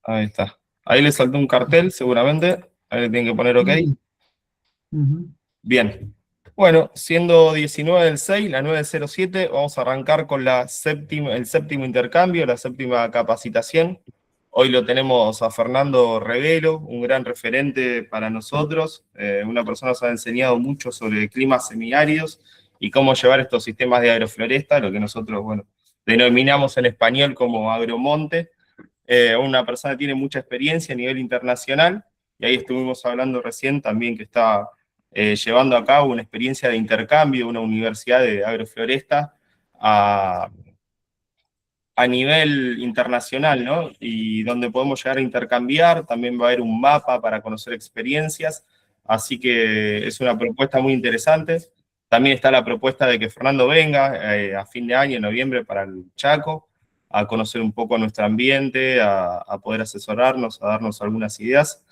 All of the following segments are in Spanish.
Ahí está. Ahí le saltó un cartel, seguramente. Ahí le tienen que poner OK. Sí. Ujú. Bien. Bueno, siendo 19 del 6, la 907, vamos a arrancar con el séptimo intercambio, la séptima capacitación. Hoy lo tenemos a Fernando Revelo, un gran referente para nosotros, una persona que nos ha enseñado mucho sobre climas semiáridos y cómo llevar estos sistemas de agrofloresta, lo que nosotros, bueno, denominamos en español como agromonte. Una persona que tiene mucha experiencia a nivel internacional, y ahí estuvimos hablando recién también que está llevando a cabo una experiencia de intercambio de una universidad de agrofloresta a nivel internacional, ¿no? Y donde podemos llegar a intercambiar, también va a haber un mapa para conocer experiencias, así que es una propuesta muy interesante. También está la propuesta de que Fernando venga a fin de año, en noviembre, para el Chaco, a conocer un poco nuestro ambiente, a poder asesorarnos, a darnos algunas ideas.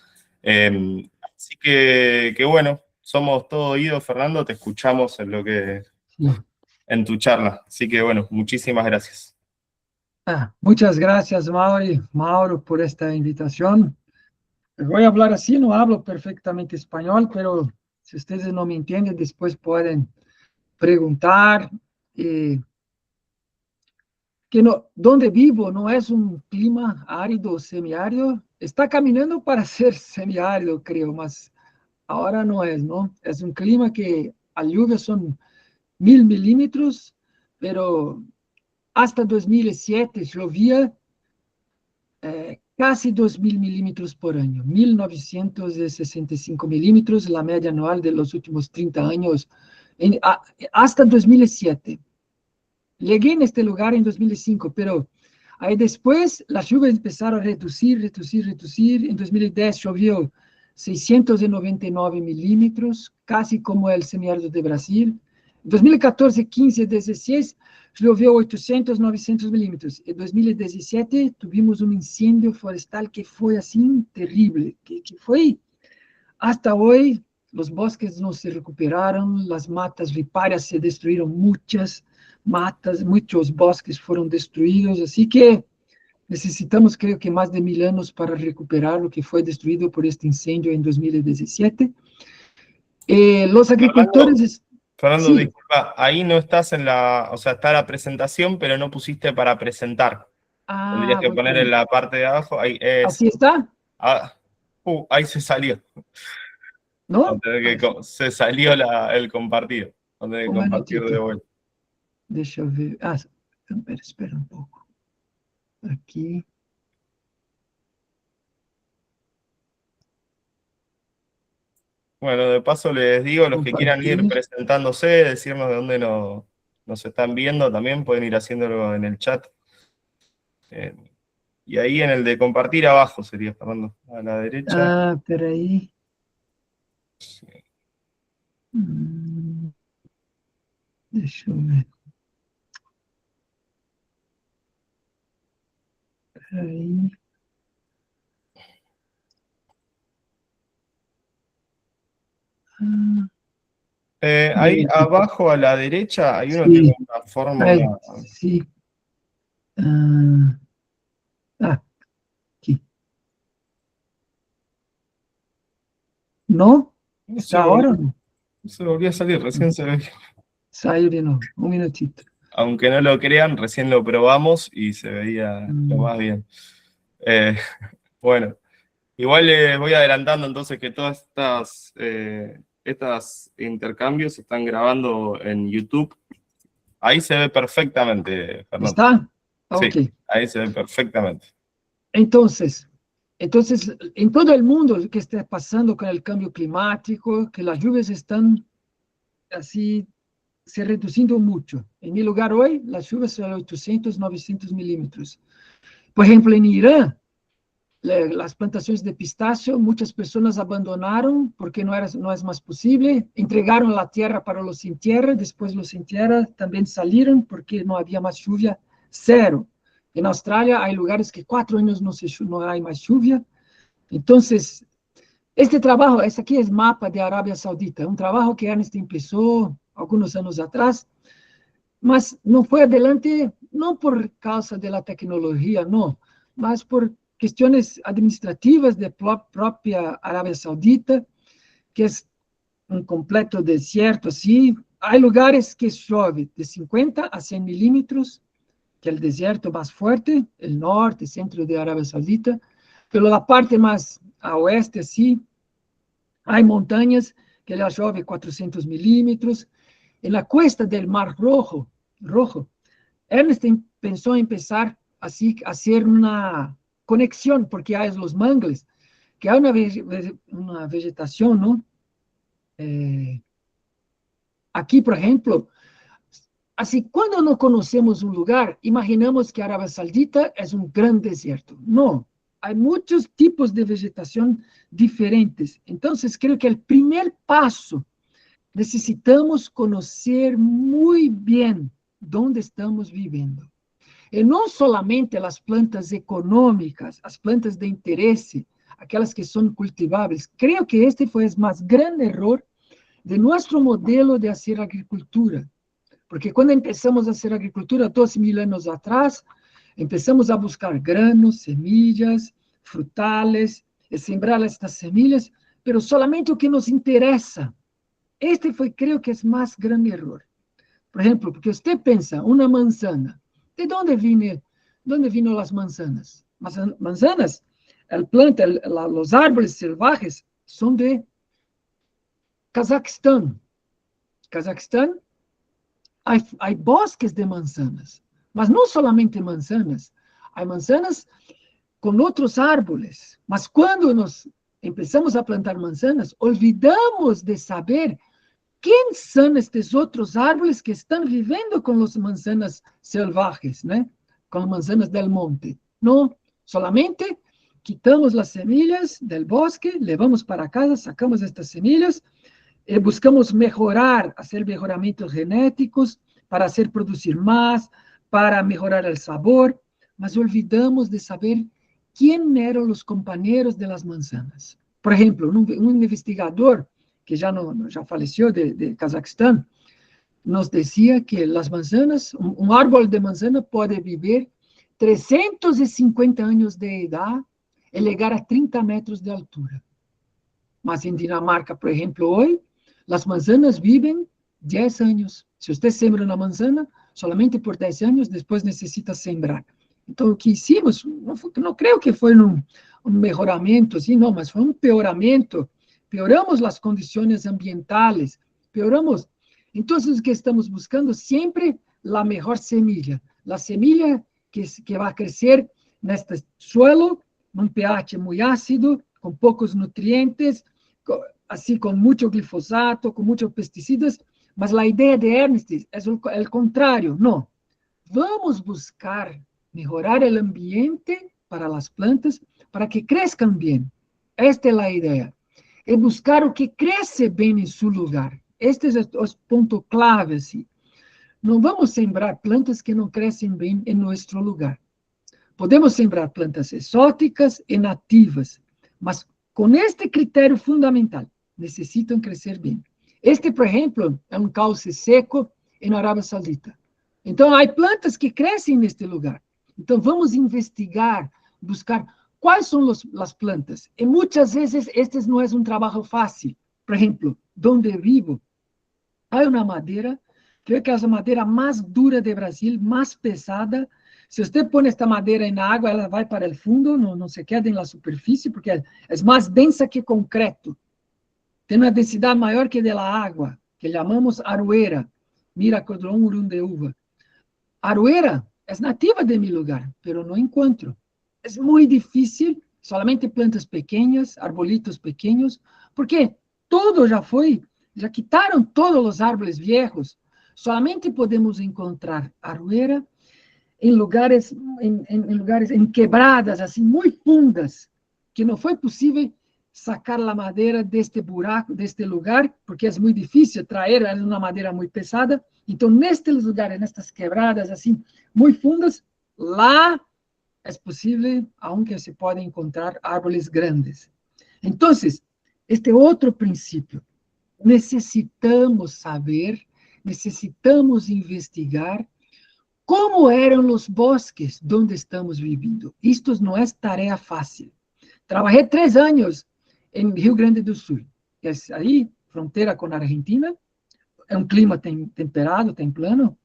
Así que bueno, somos todo oídos, Fernando, te escuchamos Sí. en tu charla. Así que bueno, muchísimas gracias. Muchas gracias, Mauro, por esta invitación. Voy a hablar así, no hablo perfectamente español, pero si ustedes no me entienden, después pueden preguntar. eh, que no, donde vivo no es un clima árido o semiárido, está caminando para ser semiárido, creo, mas ahora no es, ¿no? Es un clima que a lluvia son 1000 milímetros, pero hasta 2007 llovía casi 2000 milímetros por año, 1965 milímetros, la media anual de los últimos 30 años, hasta 2007. Llegué en este lugar en 2005, pero ahí después las lluvias empezaron a reducir, reducir, reducir. En 2010 llovió 699 milímetros, casi como el semiárido de Brasil. En 2014, 15, 16 llovió 800, 900 milímetros. En 2017 tuvimos un incendio forestal que fue así terrible, que fue hasta hoy. Los bosques no se recuperaron, las matas riparias se destruyeron, muchas matas, muchos bosques fueron destruidos, así que necesitamos, creo que, más de 1000 años para recuperar lo que fue destruido por este incendio en 2017. Los Fernando, agricultores, Fernando, sí, disculpa, ahí no estás o sea, está la presentación, pero no pusiste para presentar. Tendrías que voy poner por en ahí. la parte de abajo, ahí es. Así está, Ah, ahí se salió. ¿no? Se salió el compartido. Vamos a tener que Un compartir de minutito, vuelta. deixa eu ver. Espera un poco. Aquí. Bueno, de paso les digo, los que quieran ir Compartir. presentándose, decirnos de dónde nos están viendo también, pueden ir haciéndolo en el chat. Eh, y ahí en el de compartir abajo sería, Fernando, a la derecha. Peraí. Deixa eu ver. Peraí. Ah, un Ahí minutito. abajo a la derecha hay uno que tiene Sí, una fórmula. sí. Ah, aquí. ¿No? ¿Está ahora o no? Se volvió a salir, recién se ve. Saiu de nuevo. Un minutito. Aunque no lo crean, recién lo probamos y se veía lo más bien. Eh, bueno, igual voy adelantando entonces que todas estas intercambios se están grabando en YouTube. Ahí se ve perfectamente, Fernando. ¿Está? Sí, Ok. ahí se ve perfectamente. Entonces, en todo el mundo que está pasando con el cambio climático, que las lluvias están así se reduciendo mucho. En mi lugar hoy, las lluvias son 800, 900 milímetros. Por ejemplo, en Irán, las plantaciones de pistacho, muchas personas abandonaron porque no es más posible, entregaron la tierra para los sin tierra, después los sin tierra también salieron porque no había más lluvia, cero. En Australia hay lugares que 4 años no hay más lluvia. Entonces, este trabajo, este aquí es mapa de Arabia Saudita, un trabajo que Ernst empezó algunos años atrás, mas não foi adelante, não por causa da tecnologia, não, mas por questões administrativas da própria Arábia Saudita, que é um completo deserto, assim. Há lugares que chove de 50 a 100 milímetros, que é o deserto mais forte, o norte, centro da Arábia Saudita, pero a parte mais a oeste, assim, há montanhas que já chove 400 milímetros. Na costa do Mar Rojo, Ernest pensou em pensar assim, fazer uma conexão, porque há os mangles, que há uma vegetação, não? Aqui, por exemplo, assim, quando não conhecemos um lugar, imaginamos que a Arábia Saudita é um grande deserto. Não, há muitos tipos de vegetação diferentes. Então, creio que o primeiro passo, necessitamos conhecer muito bem onde estamos vivendo. E não somente as plantas econômicas, as plantas de interesse, aquelas que são cultiváveis. Creio que este foi o mais grande erro de nosso modelo de fazer agricultura. Porque quando começamos a fazer agricultura, 2.000 anos atrás, começamos a buscar granos, semillas, frutales, e sembrar estas semillas, pero solamente o que nos interessa. Este foi, creio que, o mais grande erro. Por exemplo, porque você pensa, uma manzana, ¿de onde vino as manzanas? Manzanas, os árboles selvagens são de Cazaquistão. Cazaquistão, há bosques de manzanas, mas não somente manzanas, há manzanas com outros árboles. Mas quando nós começamos a plantar manzanas, olvidamos de saber quem são estes outros árboles que estão vivendo com as manzanas selvagens, né? Com as manzanas del monte. Não, solamente quitamos as semillas del bosque, levamos para casa, sacamos estas semillas e buscamos melhorar, fazer melhoramentos genéticos para hacer produzir mais, para melhorar o sabor, mas olvidamos de saber quem eram os companheiros de las manzanas. Por exemplo, um investigador que já faleceu de Cazaquistão, nos dizia que as manzanas, um árvore de manzana pode viver 350 anos de idade e chegar a 30 metros de altura. Mas em Dinamarca, por exemplo, hoje, as manzanas vivem 10 anos. Se você sembra uma manzana, solamente por 10 anos, depois necessita sembrar. Então, o que hicimos, não creio que foi um melhoramento, assim, não, mas foi um pioramento. Pioramos as condições ambientais, pioramos. Então, o que estamos buscando sempre a melhor semilha. A semilha que vai crescer neste suelo, num pH muito ácido, com poucos nutrientes, assim, com muito glifosato, com muitos pesticidas, mas a ideia de Ernest é o contrário. Não, vamos buscar melhorar o ambiente para as plantas, para que cresçam bem. Esta é a ideia. É buscar o que cresce bem em seu lugar. Este é o ponto clave. Assim. Não vamos sembrar plantas que não crescem bem em nosso lugar. Podemos sembrar plantas exóticas e nativas, mas com este critério fundamental, necessitam crescer bem. Este, por exemplo, é um cauce seco na Arábia Saudita. Então, há plantas que crescem neste lugar. Então, vamos investigar, buscar quais são as plantas. E muitas vezes, este não é um trabalho fácil. Por exemplo, onde vivo, há uma madeira, creo que é a madeira mais dura do Brasil, mais pesada. Se você põe esta madeira na água, ela vai para o fundo, não se queda na superfície, porque é mais densa que concreto. Tem uma densidade maior que da água, que chamamos aroeira, Miracodron urundeúva. Aroeira é nativa de meu lugar, mas não encontro. É muito difícil, solamente plantas pequenas, arbolitos pequenos, porque todo já quitaram todos os árboles viejos. Solamente podemos encontrar aroeira em lugares, em quebradas, assim, muito fundas, que não foi possível sacar a madeira deste buraco, deste lugar, porque é muito difícil trazer, é uma madeira muito pesada. Então, nestes lugares, nestas quebradas, assim, muito fundas, lá é possível, aonde se pode encontrar árvores grandes. Então, este outro princípio, necessitamos saber, necessitamos investigar ¿Cómo eran los bosques donde estamos viviendo? Esto no es tarea fácil. Trabajé 3 años en Rio Grande do Sul, que es ahí, frontera con Argentina. Es un clima temperado, templano.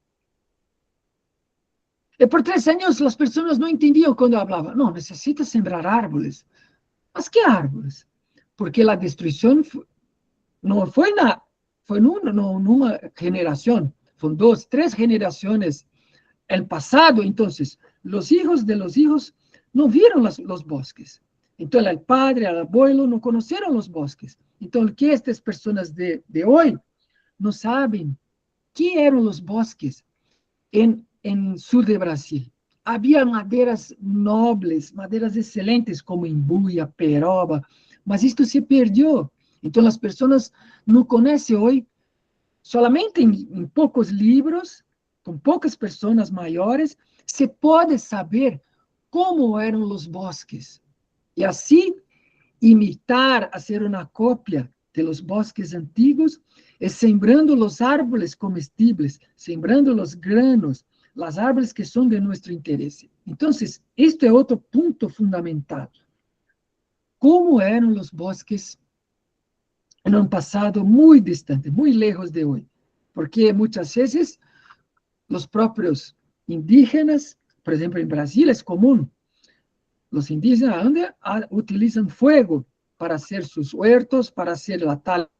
Y por 3 años las personas no entendían cuando hablaba. No, necesitas sembrar árboles. ¿Mas qué árboles? Porque la destrucción no fue en una generación, fueron 2, 3 generaciones el pasado. Entonces, los hijos de los hijos no vieron los bosques. Entonces, el padre, el abuelo no conocieron los bosques. Entonces, ¿qué estas personas de hoy no saben qué eran los bosques en sur de Brasil? Había maderas nobles, maderas excelentes, como imbuia, peroba, mas esto se perdió. Entonces, las personas no conocen hoy, solamente en pocos libros, con pocas personas mayores, se puede saber cómo eran los bosques. Y así, imitar, hacer una copia de los bosques antiguos, es sembrando los árboles comestibles, sembrando los granos, las árboles que son de nuestro interés. Entonces, este es otro punto fundamental. ¿Cómo eran los bosques en un pasado muy distante, muy lejos de hoy? Porque muchas veces los propios indígenas, por ejemplo, en Brasil es común, los indígenas utilizan fuego para hacer sus huertos, para hacer la tala.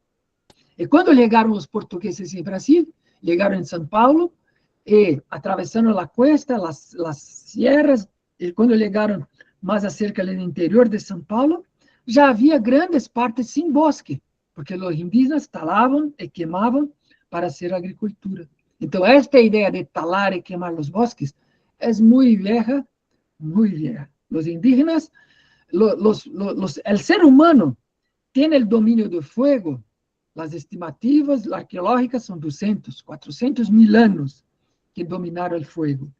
Y cuando llegaron los portugueses en Brasil, llegaron en São Paulo, atravesaron la cuesta, las sierras, y cuando llegaron más acerca del interior de São Paulo, ya había grandes partes sin bosque, porque los indígenas talaban y quemaban para hacer agricultura. Entonces, esta idea de talar y quemar los bosques es muy vieja, muy vieja. Los indígenas, el ser humano tiene el dominio del fuego. Las estimativas arqueológicas son 200, 400 mil años que dominaron el fuego.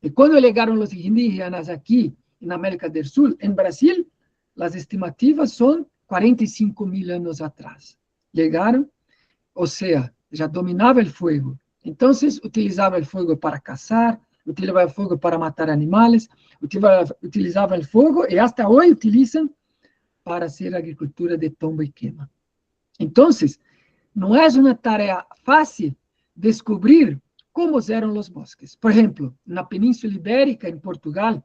Y cuando llegaron los indígenas aquí, en América del Sur, en Brasil, las estimativas son 45 mil años atrás. Llegaron, o sea, ya dominaba el fuego. Entonces, utilizaba el fuego para cazar, utilizaba el fuego para matar animales, utilizaba el fuego y hasta hoy utilizan para hacer agricultura de tumba y quema. Entonces, no es una tarea fácil descubrir cómo eran los bosques. Por ejemplo, en la Península Ibérica, en Portugal,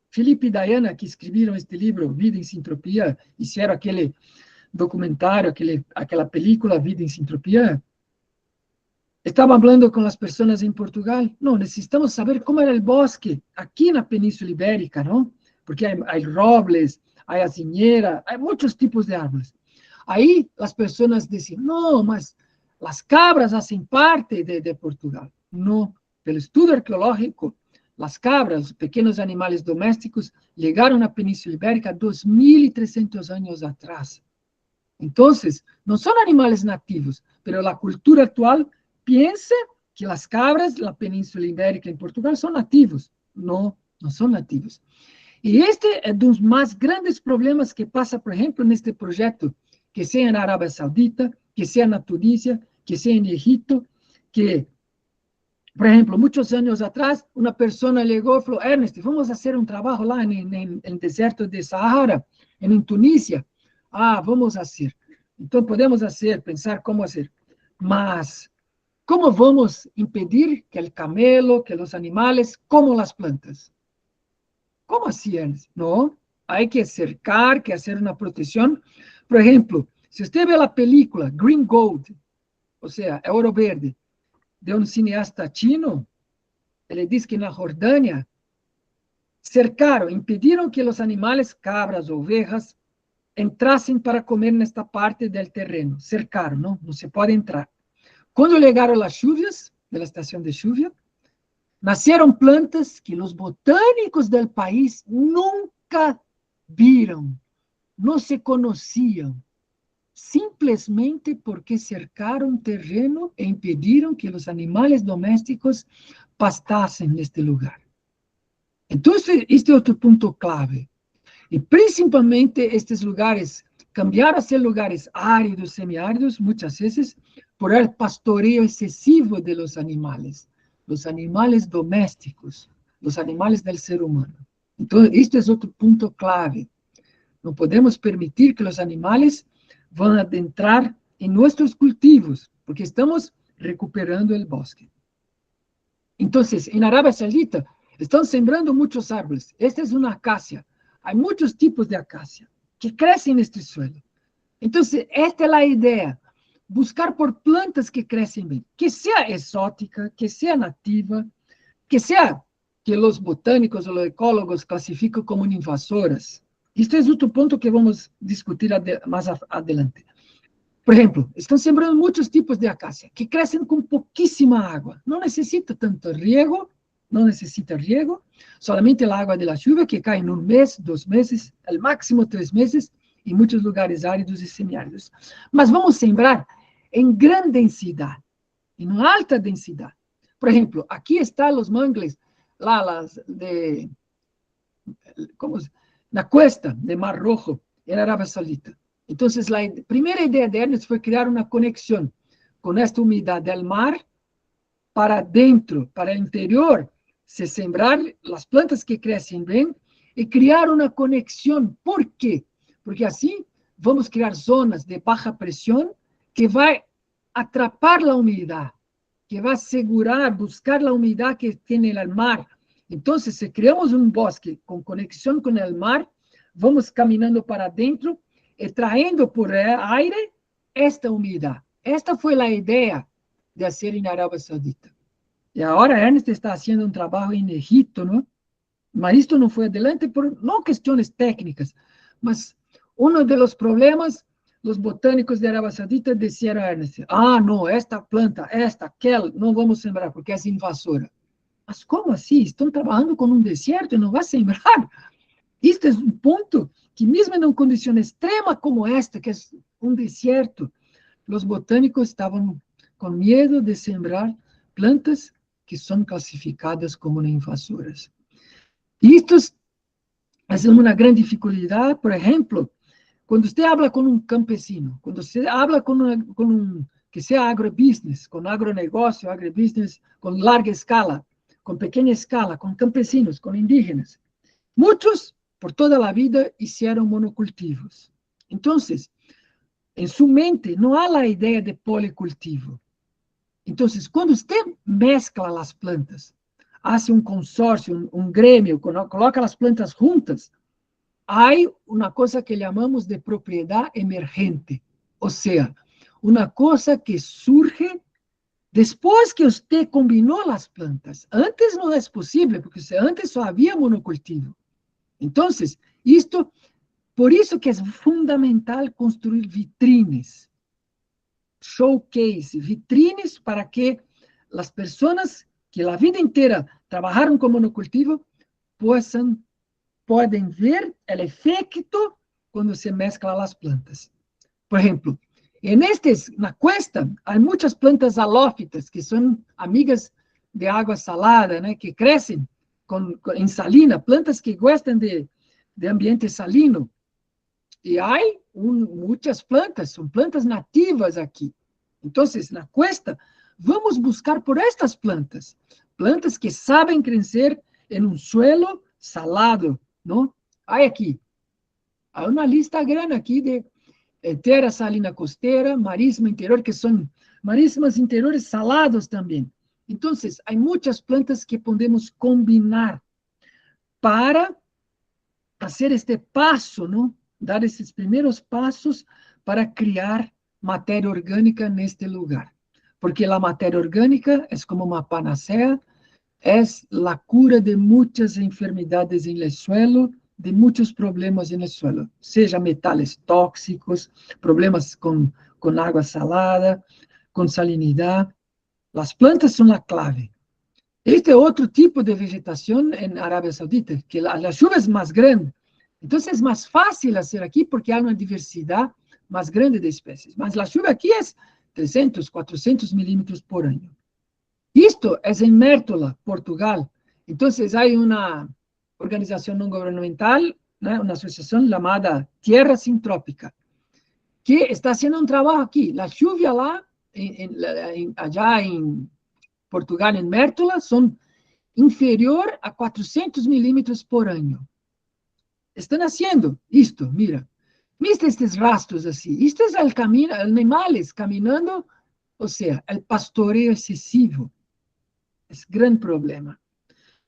Felipe y Diana, que escribieron este libro, Vida en Sintropía, hicieron aquel documentário, aquela película Vida em Sintropia, estavam falando com as pessoas em Portugal. Não, necessitamos saber como era o bosque aqui na Península Ibérica, não? Porque há robles, há azinheira, há muitos tipos de árvores. Aí as pessoas diziam, não, mas as cabras fazem parte de Portugal. Não, pelo estudo arqueológico, as cabras, os pequenos animais domésticos, chegaram na Península Ibérica 2.300 anos atrás. Entonces, no son animales nativos, pero la cultura actual piensa que las cabras, la península ibérica en Portugal, son nativos. No, no son nativos. Y este es de los más grandes problemas que pasa, por ejemplo, en este proyecto, que sea en Arabia Saudita, que sea en Tunisia, que sea en Egipto, que, por ejemplo, muchos años atrás, una persona llegó y dijo, Ernest, vamos a hacer un trabajo lá en el desierto de Sahara, en Tunisia. Ah, vamos a hacer. Entonces podemos hacer, pensar cómo hacer. Mas, ¿cómo vamos a impedir que el camelo, que los animales coman las plantas? ¿Cómo así es? No, hay que cercar, que hacer una protección. Por ejemplo, si usted ve la película Green Gold, o sea, Oro Verde, de un cineasta chino, él dice que en la Jordania cercaron, impidieron que los animales, cabras, ovejas, entrassem para comer nesta parte do terreno, cercaram, não se pode entrar. Quando chegaram as chuvas, da estação de chuva, nasceram plantas que os botânicos do país nunca viram, não se conheciam, simplesmente porque cercaram o terreno e impediram que os animais domésticos pastassem neste lugar. Então, este é outro ponto clave. E principalmente estes lugares cambiaram a ser lugares áridos, semiáridos, muitas vezes, por el pastoreio excessivo de los animales. los animales domésticos, los animales del ser humano. Entonces, este es otro punto clave. No podemos permitir que los animales van a adentrar en nuestros cultivos, porque estamos recuperando el bosque. Entonces, en Arabia Saudita, están sembrando muchos árboles. Esta es una acacia. Hay muchos tipos de acacia que crecen en este suelo. Entonces, esta es la idea. Buscar por plantas que crecen bien, que sea exótica, que sea nativa, que sea que los botânicos o los ecólogos clasifican como invasoras. Este es otro punto que vamos a discutir más adelante. Por ejemplo, están sembrando muchos tipos de acacia que crecen con poquísima agua. No necesita tanto riego, no necesita riego, solamente el agua de la lluvia que cae en un mes, 2 meses, al máximo 3 meses, en muchos lugares áridos y semiáridos. Mas vamos a sembrar en gran densidad, en alta densidad. Por ejemplo, aquí están los mangles, las de, ¿cómo se? La cuesta de Mar Rojo, en Arabia Saudita. Entonces, la primera idea de Ernest fue crear una conexión con esta humedad del mar para dentro, para el interior, se sembrar las plantas que crecen bien y crear una conexión. ¿Por qué? Porque así vamos a crear zonas de baja presión que va a atrapar la humedad, que va a asegurar, buscar la humedad que tiene el mar. Entonces, si creamos un bosque con conexión con el mar, vamos caminando para adentro y trayendo por el aire esta humedad. Esta fue la idea de hacer en Arabia Saudita. Y ahora Ernest está haciendo un trabajo en Egipto, ¿no? Mas esto no fue adelante por no cuestiones técnicas, mas uno de los problemas, los botánicos de Arabia Saudita decían a Ernest, no, esta planta, aquella, no vamos a sembrar porque es invasora. Mas como así? Están trabajando con un desierto y no va a sembrar. Este es un punto que mesmo en una condición extrema como esta, que es un desierto, los botánicos estaban con miedo de sembrar plantas que son clasificadas como invasoras. Y esto es una gran dificultad, por ejemplo, cuando usted habla con un campesino, cuando usted habla con un que sea agrobusiness, con agronegocio, agrobusiness, con larga escala, con pequeña escala, con campesinos, con indígenas, muchos por toda la vida hicieron monocultivos. Entonces, en su mente no hay la idea de policultivo. Entonces, cuando usted mezcla las plantas, hace un consorcio, un gremio, coloca las plantas juntas, hay una cosa que llamamos de propiedad emergente, o sea, una cosa que surge después que usted combinó las plantas. Antes no es posible, porque antes só había monocultivo. Entonces, por eso que es fundamental construir vitrines, showcase, vitrines para que las personas que la vida entera trabajaron con monocultivo pueden ver el efecto cuando se mezclan las plantas. Por ejemplo, en la cuesta hay muchas plantas halófitas que son amigas de agua salada, ¿no? Que crecen en salina, plantas que gustan de ambiente salino. Y hay muchas plantas, son plantas nativas aquí. Entonces, en la cuesta, vamos a buscar por estas plantas, plantas que saben crecer en un suelo salado, ¿no? Hay aquí, hay una lista grande aquí de tierra salina costera, marisma interior, que son marismas interiores salados también. Entonces, hay muchas plantas que podemos combinar para hacer este paso, ¿no? Dar esses primeiros passos para criar matéria orgânica neste lugar. Porque a matéria orgânica é como uma panacea, é a cura de muitas enfermidades em el suelo, de muitos problemas em el suelo, seja metais tóxicos, problemas com água salada, com salinidade. As plantas são a clave. Este é outro tipo de vegetação em Arábia Saudita, que a chuva é mais grande. Então, é mais fácil fazer aqui porque há uma diversidade mais grande de espécies. Mas a chuva aqui é 300, 400 milímetros por ano. Isto é em Mértola, Portugal. Então, há uma organização não governamental, né, uma associação chamada Tierra Sintrópica, que está fazendo um trabalho aqui. A chuva lá, allá em Portugal, en Mértola, son inferior a 400 milímetros por año. Están haciendo esto, mira. Viste estos rastros así. Esto es el camino, animales caminando, o sea, el pastoreo excesivo. Es gran problema.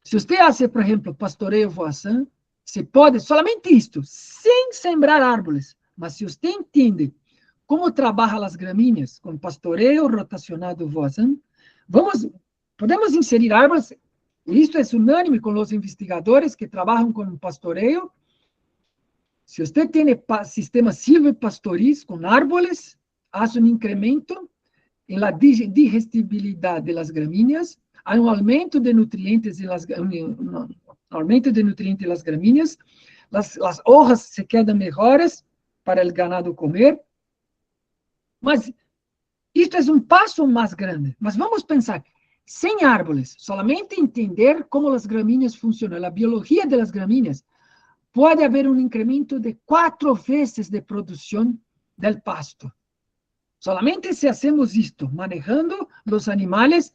Se usted hace, por ejemplo, pastoreo voaçã, se pode, solamente isto, sem sembrar árvores. Mas se usted entende como trabalha as gramíneas com pastoreio rotacionado voaçã, podemos inserir árvores, e isto é unânime com os investigadores que trabalham com pastoreio. Se você tem sistema silvopastoriz com árvores, faz incremento em la digestibilidade das gramíneas, há aumento de nutrientes em las gramíneas, as hojas se quedam melhores para o ganado comer. Mas isto é passo mais grande. Mas vamos pensar, sem árvores, solamente entender como as gramíneas funcionam, a biologia das gramíneas, pode haver incremento de 4 veces de produção del pasto. Solamente se hacemos isto, manejando os animais,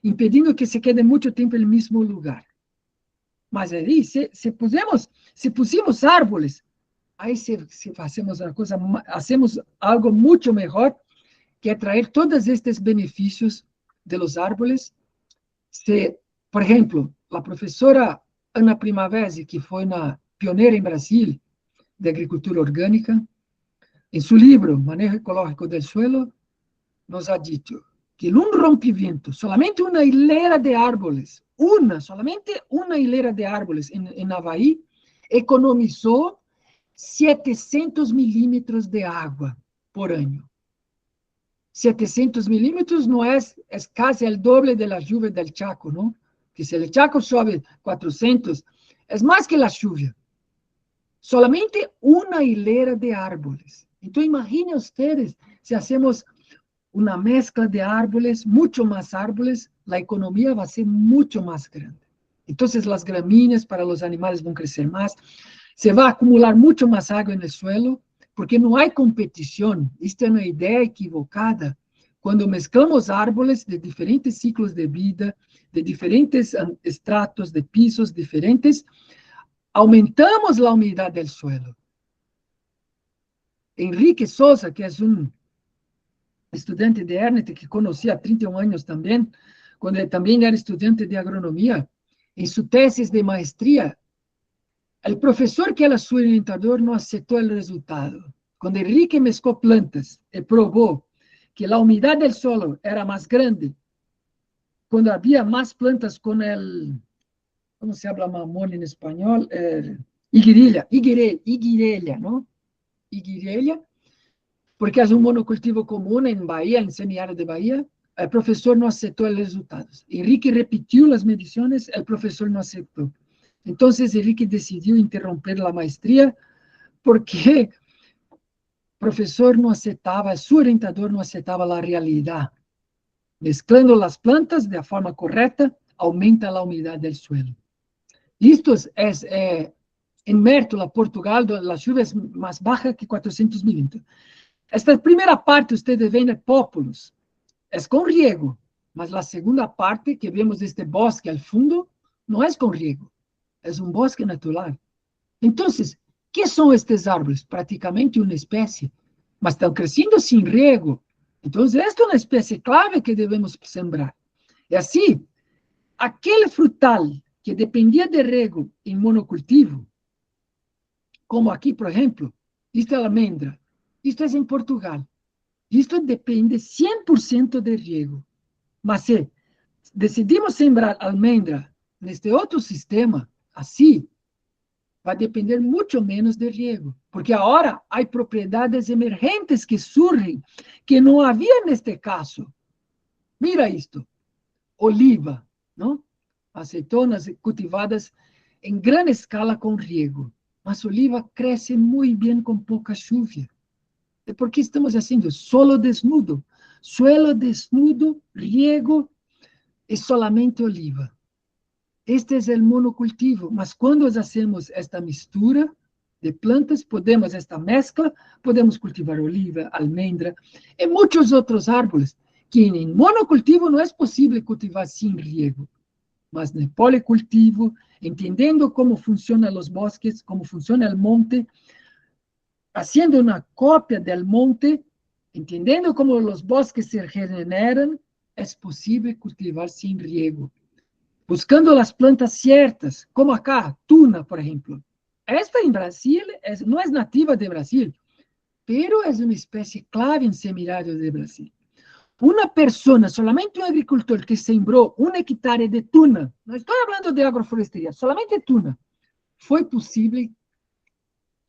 impedindo que se queden muito tempo no mesmo lugar. Mas aí, se pusimos árvores, aí hacemos algo muito melhor, que é trazer todos estes benefícios de los árboles. Por exemplo, a professora Ana Primavesi, que foi pioneira em Brasil de agricultura orgânica, em seu livro Manejo Ecológico del Suelo, nos ha dito que en un rompimiento, solamente una hilera de árboles, solamente una hilera de árboles en Havaí, economizó 700 milímetros de agua por año. 700 milímetros no es casi el doble de la lluvia del Chaco, ¿no? Que si el Chaco chove 400, es más que la lluvia. Solamente una hilera de árboles. Entonces, imaginen ustedes, si hacemos una mezcla de árboles, mucho más árboles, la economía va a ser mucho más grande. Entonces, las gramíneas para los animales van a crecer más, se va a acumular mucho más agua en el suelo, porque no hay competición. Esta es una idea equivocada. Cuando mezclamos árboles de diferentes ciclos de vida, de diferentes estratos, de pisos diferentes, aumentamos la humedad del suelo. Enrique Souza, que es un estudiante de ERNT, que conocí há 31 anos também, quando ele também era estudante de agronomia, em sua tese de maestria, o professor que era seu orientador não aceitou o resultado. Quando Enrique mezclou plantas e provou que a umidade do solo era mais grande, quando havia mais plantas com como se habla mamón em espanhol? Higuerilla, não? Higuerilla, porque é um monocultivo comum em Bahia, em semiárido de Bahia. O professor não aceitou os resultados. Enrique repetiu as medições, o professor não aceitou. Então, Enrique decidiu interromper a maestria, porque o professor não aceitava, seu orientador não aceitava a realidade. Mezclando as plantas de forma correta, aumenta a umidade do suelo. Isto é em Mértola, Portugal, as chuvas mais baixas que 400 milímetros. Esta primeira parte, ustedes ven de pópulos, é com riego, mas a segunda parte, que vemos este bosque ao fundo, não é com riego, é um bosque natural. Então, que são estes árvores? Praticamente uma espécie, mas estão crescendo sem riego. Então, esta é uma espécie clave que devemos sembrar. E assim, aquele frutal que dependia de riego em monocultivo, como aqui, por exemplo, isto é a almendra. Isto é em Portugal. Isto depende 100% de riego. Mas se decidimos sembrar almendra neste outro sistema, assim, vai depender muito menos de riego. Porque agora há propriedades emergentes que surgem, que não havia neste caso. Mira isto. Oliva, não? Aceitonas cultivadas em grande escala com riego. Mas oliva cresce muito bem com pouca chuva. ¿Por qué estamos haciendo? Suelo desnudo, riego y solamente oliva. Este es el monocultivo, mas cuando hacemos esta mistura de plantas, esta mezcla, podemos cultivar oliva, almendra y muchos otros árboles que en monocultivo no es posible cultivar sin riego, mas en policultivo, entendiendo cómo funcionan los bosques, cómo funciona el monte, haciendo una copia del monte, entendiendo cómo los bosques se regeneran, es posible cultivar sin riego. Buscando las plantas ciertas, como acá, tuna, por ejemplo. Esta en Brasil no es nativa de Brasil, pero es una especie clave en semiárido de Brasil. Una persona, solamente un agricultor que sembró 1 hectárea de tuna, no estoy hablando de agroforestería, solamente tuna, fue posible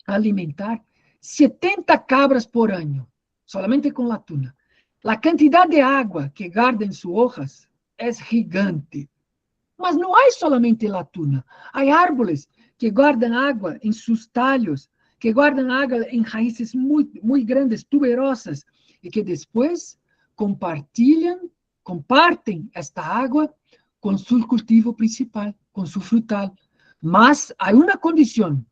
alimentar 70 cabras por año, solamente con la tuna. La cantidad de agua que guarda en sus hojas es gigante. Mas não há solamente la tuna. Há árvores que guardam água em seus talhos, que guardam água em raízes muito, muito grandes, tuberosas, e que depois compartem esta água com seu cultivo principal, com seu frutal. Mas há uma condição: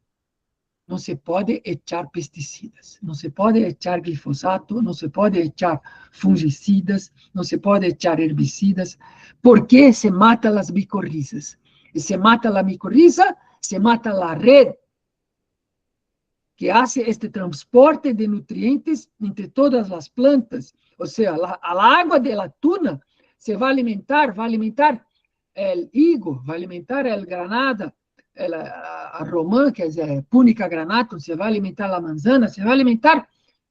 não se pode echar pesticidas, não se pode echar glifosato, não se pode echar fungicidas, não se pode echar herbicidas, porque se mata as micorrizas. E se mata a micorriza, se mata a red que hace este transporte de nutrientes entre todas as plantas. Ou seja, a água de la tuna se vai alimentar o higo, vai alimentar o granada, a romã, que é Punica granatum, se vai alimentar a manzana, se vai alimentar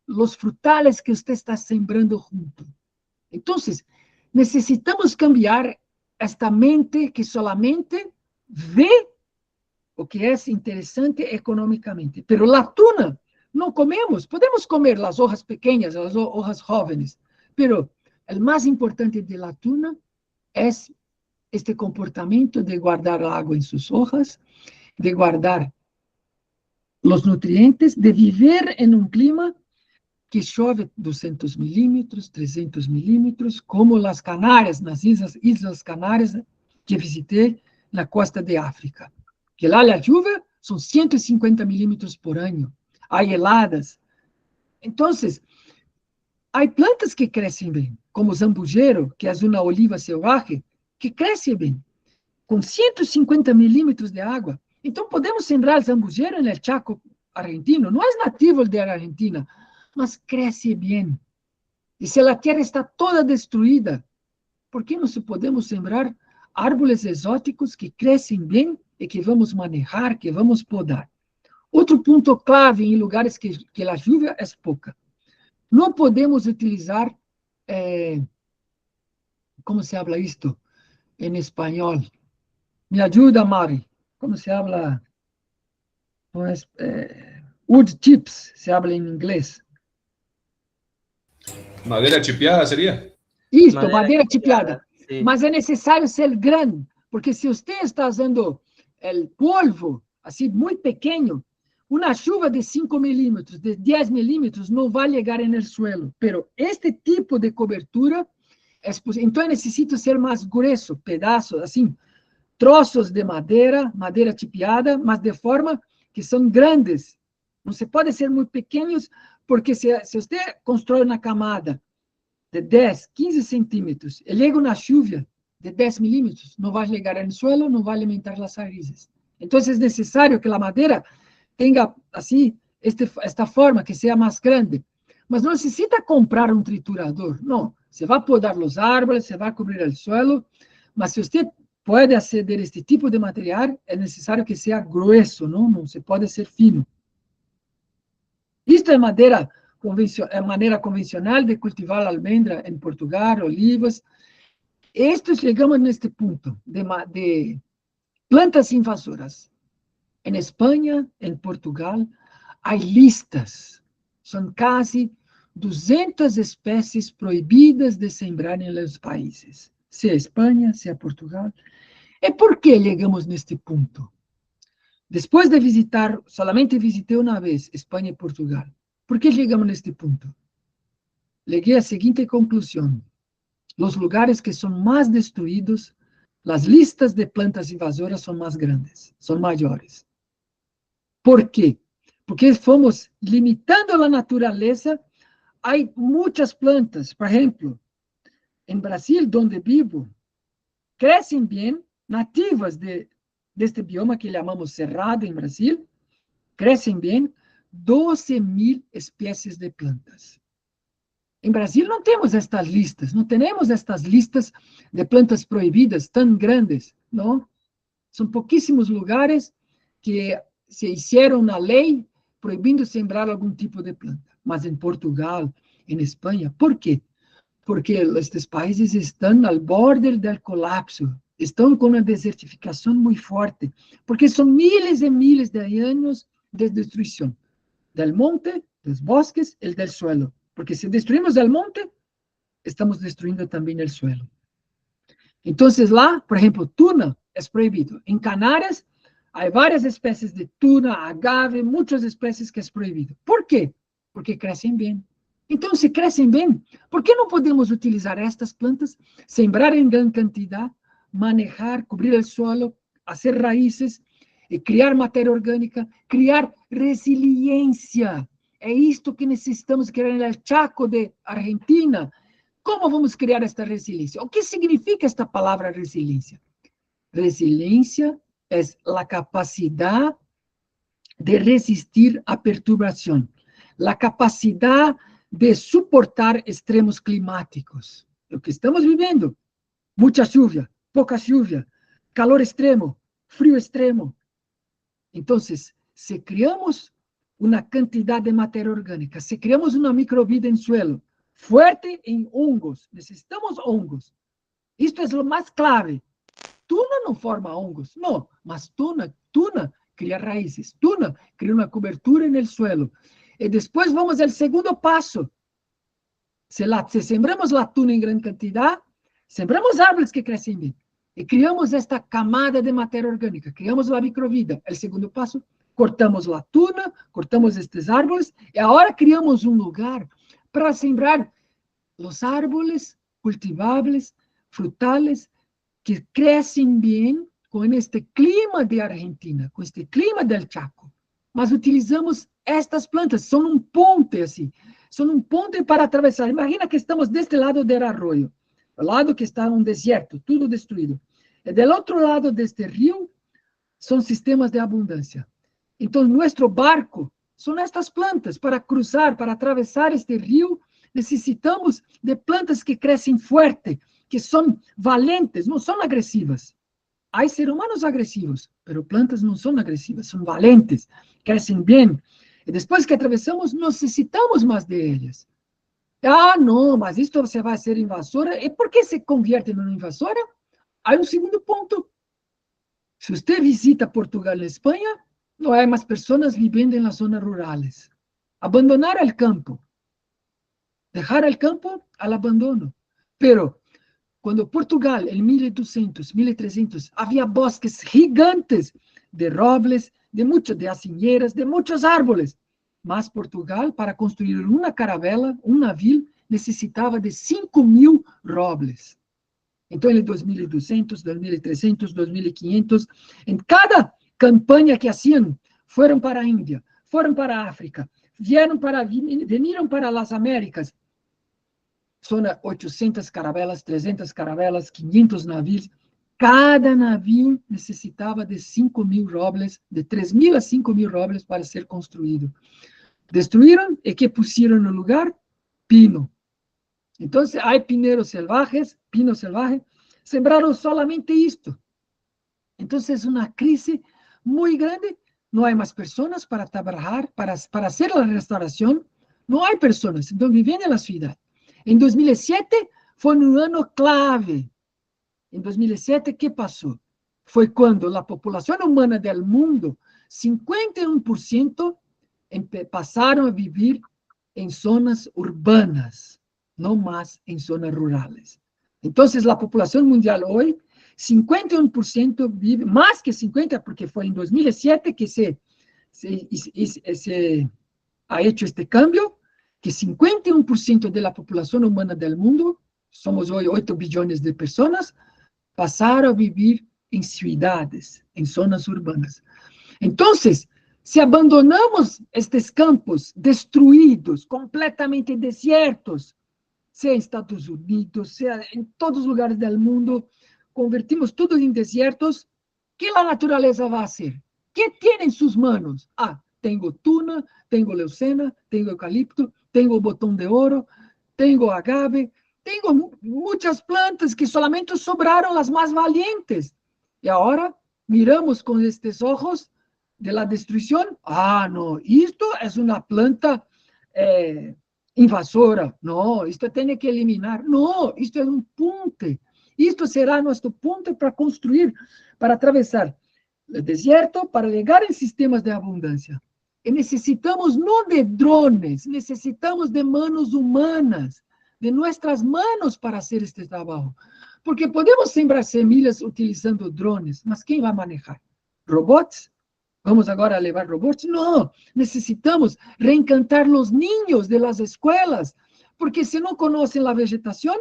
os frutales que você está sembrando junto. Então, necessitamos cambiar esta mente que solamente vê o que é interessante economicamente. Pero la tuna não comemos, podemos comer as hojas pequenas, as hojas jóvenes, pero o mais importante de la tuna é este comportamento de guardar água em suas hojas, de guardar os nutrientes, de viver em um clima que chove 200 milímetros, 300 milímetros, como as Canárias, nas Islas Canárias, que visitei na costa de África. Que lá a chuva são 150 milímetros por ano. Há heladas. Então, há plantas que crescem bem, como o zambujeiro, que é uma oliva selvagem, que cresce bem, com 150 milímetros de água. Então, podemos sembrar zambujeiro no Chaco argentino. Não é nativo da Argentina, mas cresce bem. E se a terra está toda destruída, por que não se podemos sembrar árvores exóticos que crescem bem e que vamos manejar, que vamos podar? Outro ponto clave em lugares que a chuva é pouca. Não podemos utilizar, como se habla isto em espanhol? Me ajuda, Mari. Como se habla? Wood chips, se habla em inglês. Madera chipeada seria? Isto, madeira chipeada. Sí. Mas é necessário ser grande, porque se você está usando o polvo, assim, muito pequeno, uma chuva de 5 milímetros, de 10 milímetros, não vai chegar no suelo. Pero este tipo de cobertura, então necessita ser mais grueso, pedaços, assim, troços de madeira chipeada, mas de forma que são grandes. Não se pode ser muito pequenos, porque se você constrói uma camada de 10, 15 centímetros, e chega uma chuva de 10 milímetros, não vai chegar no suelo, não vai alimentar as raízes. Então, é necessário que a madeira tenha, assim, esta forma, que seja mais grande. Mas não necessita comprar um triturador, não. Você vai podar os árvores, você vai cobrir o suelo, mas se você pode aceder a este tipo de material, é necessário que seja grueso, não se pode ser fino. Isto é maneira convencional de cultivar almendra em Portugal, olivas. Chegamos neste ponto de plantas invasoras. Em Espanha, em Portugal, há listas. São quase 200 espécies proibidas de sembrar em los países. Se a Espanha, se a Portugal. E por que chegamos neste ponto? Depois de visitar, solamente visitei uma vez Espanha e Portugal. Por que chegamos neste ponto? Cheguei à seguinte conclusão: os lugares que são mais destruídos, as listas de plantas invasoras são mais grandes, são maiores. Por quê? Porque fomos limitando a natureza. Há muitas plantas, por exemplo, en Brasil, donde vivo, crecen bien, nativas de este bioma que llamamos Cerrado en Brasil, crecen bien 12.000 especies de plantas. En Brasil no tenemos estas listas, no tenemos estas listas de plantas prohibidas tan grandes, ¿no? Son poquísimos lugares que se hicieron una ley proibindo sembrar algún tipo de planta. Mas en Portugal, en España, ¿por qué? Porque estos países están al borde del colapso, están con una desertificación muy fuerte, porque son miles y miles de años de destrucción del monte, los bosques, el del suelo. Porque si destruimos el monte, estamos destruyendo también el suelo. Entonces, lá, por ejemplo, tuna es prohibido. En Canarias hay varias especies de tuna, agave, muchas especies que es prohibido. ¿Por qué? Porque crecen bien. Entonces, si crecen bien, ¿por qué no podemos utilizar estas plantas, sembrar en gran cantidad, manejar, cubrir el suelo, hacer raíces, criar matéria orgânica, criar resiliência? É isto que necessitamos criar no Chaco de Argentina. Como vamos criar esta resiliência? O que significa esta palavra resiliência? Resiliência é a capacidade de resistir a perturbação, a capacidade de suportar extremos climáticos. O que estamos vivendo, muita chuva, pouca chuva, calor extremo, frio extremo. Então, se criamos uma quantidade de matéria orgânica, se criamos uma microvida em suelo, fuerte em hongos, necessitamos hongos. Isto é o mais clave. Tuna não forma hongos, não, mas tuna cria raízes, tuna cria uma cobertura no suelo. E depois vamos ao segundo passo. Se sembramos a tuna em grande quantidade, sembramos árvores que crescem bem. E criamos esta camada de matéria orgânica, criamos a microvida. O segundo passo, cortamos a tuna, cortamos estes árvores, e agora criamos um lugar para sembrar os árvores cultiváveis, frutales, que crescem bem com este clima de Argentina, com este clima del Chaco. Mas utilizamos estas plantas, são um ponte assim, são um ponte para atravessar. Imagina que estamos deste lado do arroio, o lado que está um deserto, tudo destruído. E do outro lado deste rio, são sistemas de abundância. Então, nosso barco são estas plantas. Para cruzar, para atravessar este rio, necessitamos de plantas que crescem forte, que são valentes, não são agressivas. Há seres humanos agressivos, mas plantas não são agressivas, são valentes, crescem bem. E depois que atravessamos, necessitamos mais delas. Ah, não, mas isto você vai ser invasora. E por que se convierte numa invasora? Há um segundo ponto. Se você visita Portugal e Espanha, não há mais pessoas vivendo nas zonas rurais. Abandonar o campo. Deixar o campo ao abandono. Pero, quando Portugal, em 1200, 1300, havia bosques gigantes de robles, de acinheiras, de muitos árvores. Mas Portugal, para construir uma caravela, um navio, necessitava de 5.000 robles. Então, em 2200, 2300, 2500, em cada campanha que haciam, foram para a Índia, foram para a África, vieram para as Américas. São 800 caravelas, 300 caravelas, 500 navios. Cada navio necessitava de 5.000 robles, de 3.000 a 5.000 robles para ser construído. Destruíram e que puseram no lugar? Pino. Então, há pineros selvagens, pino selvagem, sembraram solamente isto. Então, é uma crise muito grande. Não há mais pessoas para trabalhar, para fazer a restauração. Não há pessoas, então vivem na cidade. Em 2007, foi um ano clave. Em 2007, o que passou? Foi quando a população humana do mundo, 51%, passaram a viver em zonas urbanas, não mais em zonas rurais. Então, a população mundial hoje, 51% vive, mais que 50%, porque foi em 2007 que se ha hecho este cambio, que 51% da população humana do mundo, somos hoje 8 bilhões de pessoas, passaram a viver em cidades, em zonas urbanas. Então, se abandonamos estes campos destruídos, completamente desertos, sea en Estados Unidos, sea en todos los lugares del mundo, convertimos todo en desiertos, ¿qué la naturaleza va a hacer? ¿Qué tiene en sus manos? Ah, tengo tuna, tengo leucena, tengo eucalipto, tengo botón de oro, tengo agave, tengo muchas plantas que solamente sobraron las más valientes. Y ahora miramos con estos ojos de la destrucción. Ah, no, esto es una planta invasora. No, esto tiene que eliminar. No, esto es un punte. Esto será nuestro punto para construir, para atravesar el desierto, para llegar en sistemas de abundancia. Y necesitamos no de drones, necesitamos de manos humanas, de nuestras manos para hacer este trabajo. Porque podemos sembrar semillas utilizando drones, mas ¿quién va a manejar? ¿Robots? ¿Vamos ahora a llevar robots? No, necesitamos reencantar los niños de las escuelas, porque si no conocen la vegetación,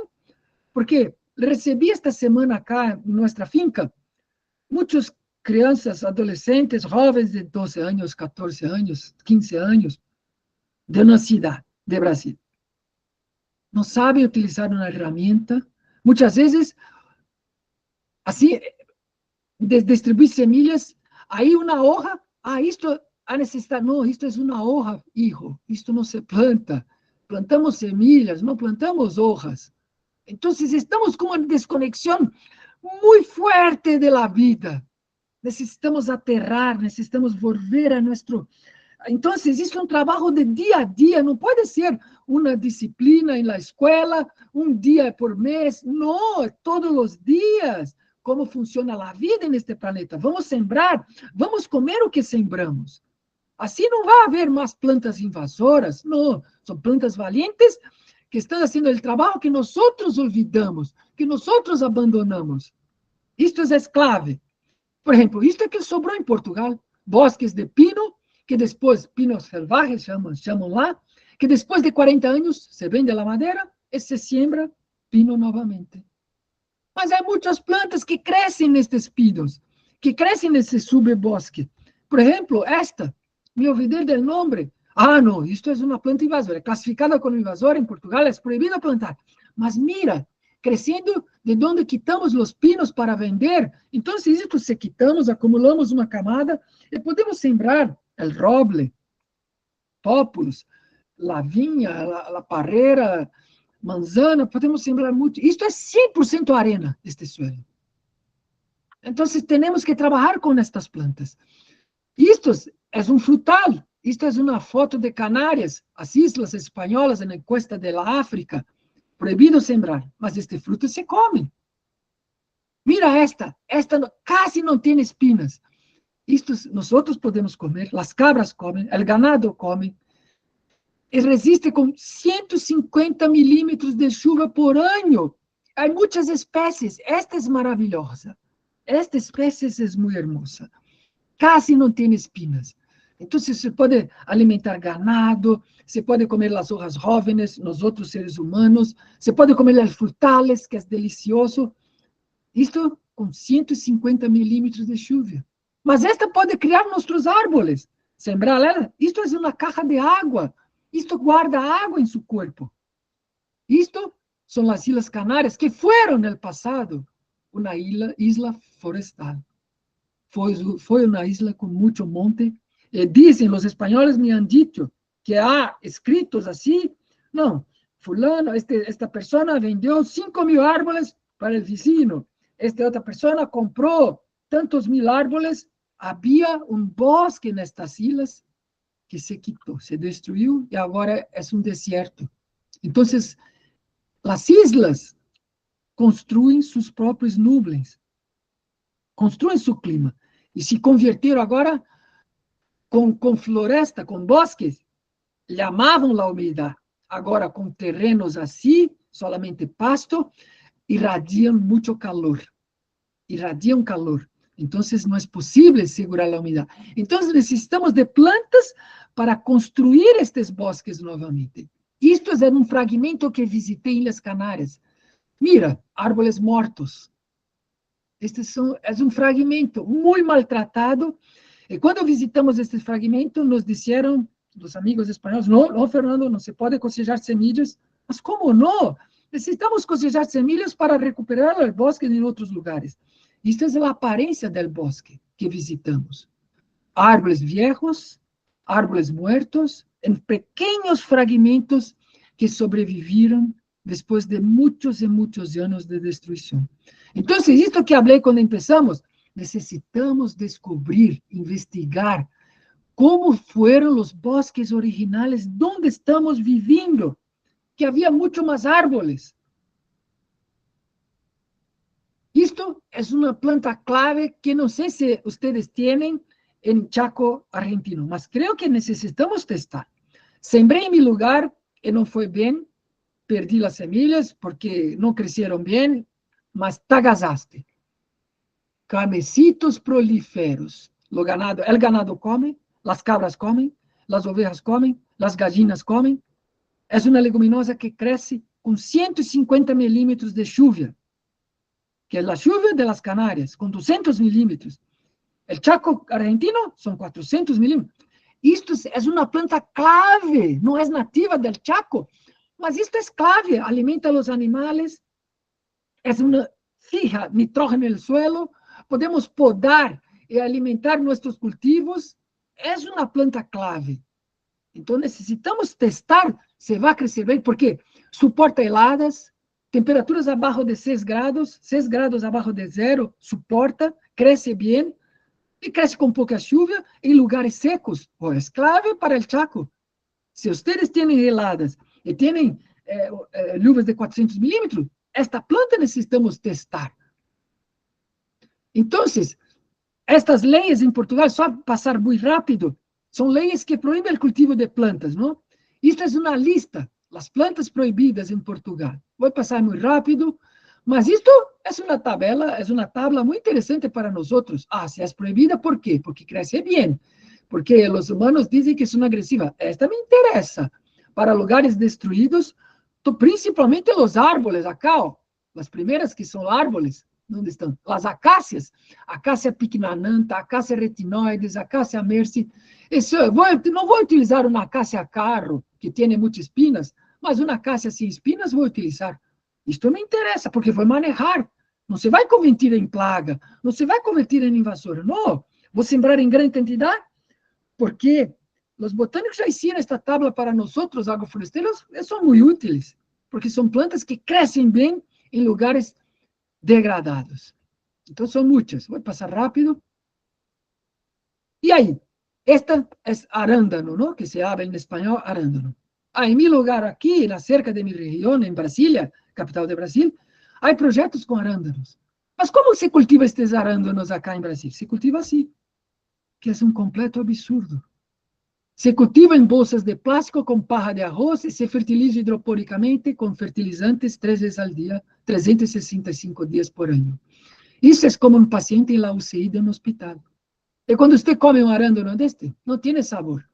porque recibí esta semana acá en nuestra finca, muchas crianças, adolescentes, jovens de 12 años, 14 años, 15 años, de una ciudad de Brasil. No saben utilizar una herramienta. Muchas veces, así, distribuir semillas, hay una hoja, esto a necesitar, no, esto es una hoja, hijo, esto no se planta. Plantamos semillas, no plantamos hojas. Entonces, estamos con una desconexión muy fuerte de la vida. Necesitamos aterrar, necesitamos volver a nuestro... Entonces, isso é um trabalho de dia a dia, não pode ser uma disciplina na escola, um dia por mês, não, todos os dias. Como funciona a vida neste planeta? Vamos sembrar, vamos comer o que sembramos. Assim não vai haver mais plantas invasoras, não, são plantas valientes que estão fazendo o trabalho que nós olvidamos, que nós abandonamos. Isto é clave. Por exemplo, isto é que sobrou em Portugal, bosques de pino, que depois, pinos selvagens, chamam lá, que depois de 40 anos se vende a madeira e se siembra pino novamente. Mas há muitas plantas que crescem nestes pinos, que crescem nesse subbosque. Por exemplo, esta, me olvidei do nome. Ah, não, isto é uma planta invasora, é classificada como invasora em Portugal, é proibido plantar. Mas mira, crescendo de onde quitamos os pinos para vender, então isso se quitamos, acumulamos uma camada e podemos sembrar o roble, pópulos, la vinha, la parreira, manzana, podemos sembrar muito. Isto é 100% arena, este suelo. Então, temos que trabalhar com estas plantas. Isto é um frutal, isto é uma foto de Canárias, as islas espanholas na costa da África, proibido sembrar, mas este fruto se come. Mira esta casi não tem espinas. Isto nós podemos comer, as cabras comem, o ganado come, e resiste com 150 milímetros de chuva por ano. Há muitas espécies, esta é maravilhosa, esta espécie é muito hermosa, casi não tem espinas. Então, se pode alimentar ganado, se pode comer as hojas jóvenes, nós outros seres humanos, se pode comer os frutales, que é delicioso. Isto com 150 milímetros de chuva. Mas esta pode criar nossos árvores, sembrar ela. Isto é uma caixa de água. Isto guarda água em seu corpo. Isto são as Ilhas Canárias, que foram, no passado, uma isla florestal. Foi uma isla com muito monte. Dizem, os espanhóis me han dicho, que há escritos assim, não, fulano, esta pessoa vendeu 5.000 árboles para o vizinho, esta outra pessoa comprou tantos mil árboles, havia um bosque nestas ilhas que se quitou, se destruiu e agora é um deserto. Então, as islas construem seus próprios nuvens, construem seu clima, e se converteram agora com floresta, com bosques, chamavam a umidade. Agora, com terrenos assim, solamente pasto, irradiam muito calor. Irradiam calor. Então, não é possível segurar a umidade. Então, necessitamos de plantas para construir estes bosques novamente. Isto é um fragmento que visitei em Ilhas Canárias. Mira, árboles mortos. Este é um fragmento muito maltratado. E quando visitamos este fragmento, nos disseram, os amigos espanhóis, não, Fernando, não se pode cosejar semillas. Mas como não? Necesitamos cosechar semillas para recuperar el bosque en otros lugares. Esta es la apariencia del bosque que visitamos. Árboles viejos, árboles muertos, en pequeños fragmentos que sobrevivieron después de muchos y muchos años de destrucción. Entonces, esto que hablé cuando empezamos, necesitamos descubrir, investigar cómo fueron los bosques originales donde estamos viviendo, que había mucho más árboles. Esto es una planta clave que no sé si ustedes tienen en Chaco, argentino, mas creo que necesitamos testar. Sembré en mi lugar y no fue bien, perdí las semillas porque no crecieron bien, mas tagazaste. Camecitos prolíferos. El ganado come, las cabras comen, las ovejas comen, las gallinas comen. Es una leguminosa que crece con 150 milímetros de lluvia, que es la lluvia de las Canarias, con 200 milímetros. El Chaco argentino son 400 milímetros. Esto es una planta clave, no es nativa del Chaco, mas esto es clave, alimenta a los animales, fija nitrógeno en el suelo, podemos podar y alimentar nuestros cultivos, es una planta clave. Entonces necesitamos testar se va a crecer bien, porque soporta heladas, temperaturas abajo de 6 grados abajo de 0, soporta, crece bien, y crece con poca lluvia en lugares secos. Es clave para el Chaco. Si ustedes tienen heladas y tienen lluvias de 400 milímetros, esta planta necesitamos testar. Entonces, estas leyes en Portugal, só pasar muy rápido, son leyes que prohíben el cultivo de plantas, ¿no? Esta es una lista, las plantas prohibidas en Portugal. Voy a pasar muy rápido, mas esto es una tabla muy interesante para nosotros. Si es prohibida, ¿por qué? Porque crece bien, porque los humanos dicen que son agresivas. Esta me interesa para lugares destruidos, principalmente los árboles, acá, las primeras que son árboles, ¿dónde están? Las acacias, acacia picnananta, acacia retinoides, acacia mercy. No voy a utilizar una acacia carro, que tiene muchas espinas, mas una acacia sin espinas voy a utilizar. Esto me interesa, porque vou manejar. Não se vai convertir em plaga, não se vai convertir em invasora. Não, vou sembrar em grande quantidade, porque os botânicos já ensinam esta tabla para nós, agroforesteiros, são muito úteis, porque são plantas que crescem bem em lugares degradados. Então, são muitas. Vou passar rápido. E aí, esta é arándano, ¿no? Que se habla em espanhol, arándano. Em meu lugar aqui, na cerca de minha região, em Brasília, capital de Brasil, há projetos com arándanos. Mas como se cultiva estes arándanos acá em Brasil? Se cultiva assim, que é um completo absurdo. Se cultiva em bolsas de plástico com paja de arroz e se fertiliza hidroponicamente com fertilizantes 3 vezes ao dia, 365 dias por ano. Isso é como um paciente em la UCI de um hospital. E quando você come um arándano deste, não tem sabor.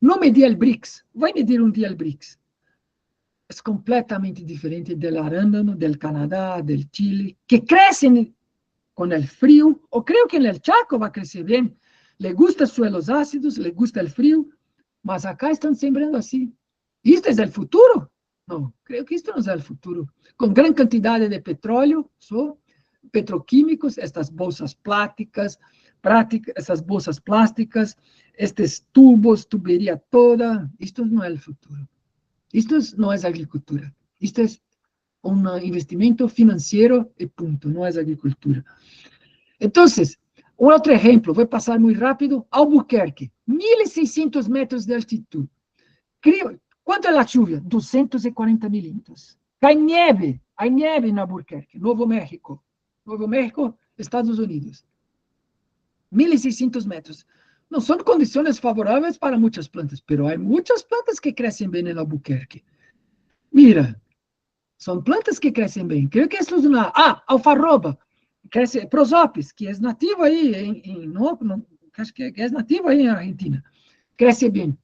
Não medir el BRICS. Vai medir um dia el BRICS. É completamente diferente del arándano, del Canadá, del Chile, que crecen con el frío, o creo que en el Chaco va a crecer bien. Le gusta suelos ácidos, le gusta el frío, mas acá están sembrando así. ¿Y este es el futuro? No, creo que esto no es el futuro. Con gran cantidad de petróleo, petroquímicos, estas bolsas plásticas, estos tubos, tubería toda, esto no es el futuro. Esto no es agricultura. Esto es un investimento financiero y punto. No es agricultura. Entonces, un otro ejemplo. Voy a pasar muy rápido. Albuquerque. 1.600 metros de altitud. ¿Cuánto es la lluvia? 240 milímetros. Hay nieve en Albuquerque, Nuevo México. Nuevo México, Estados Unidos. 1.600 metros. No son condiciones favorables para muchas plantas, pero hay muchas plantas que crecen bien en Albuquerque. Mira, son plantas que crecen bien. Creo que esto es una... alfarroba. Crece prosopis, que es nativo ahí, que es nativo ahí en Argentina. Crece bien.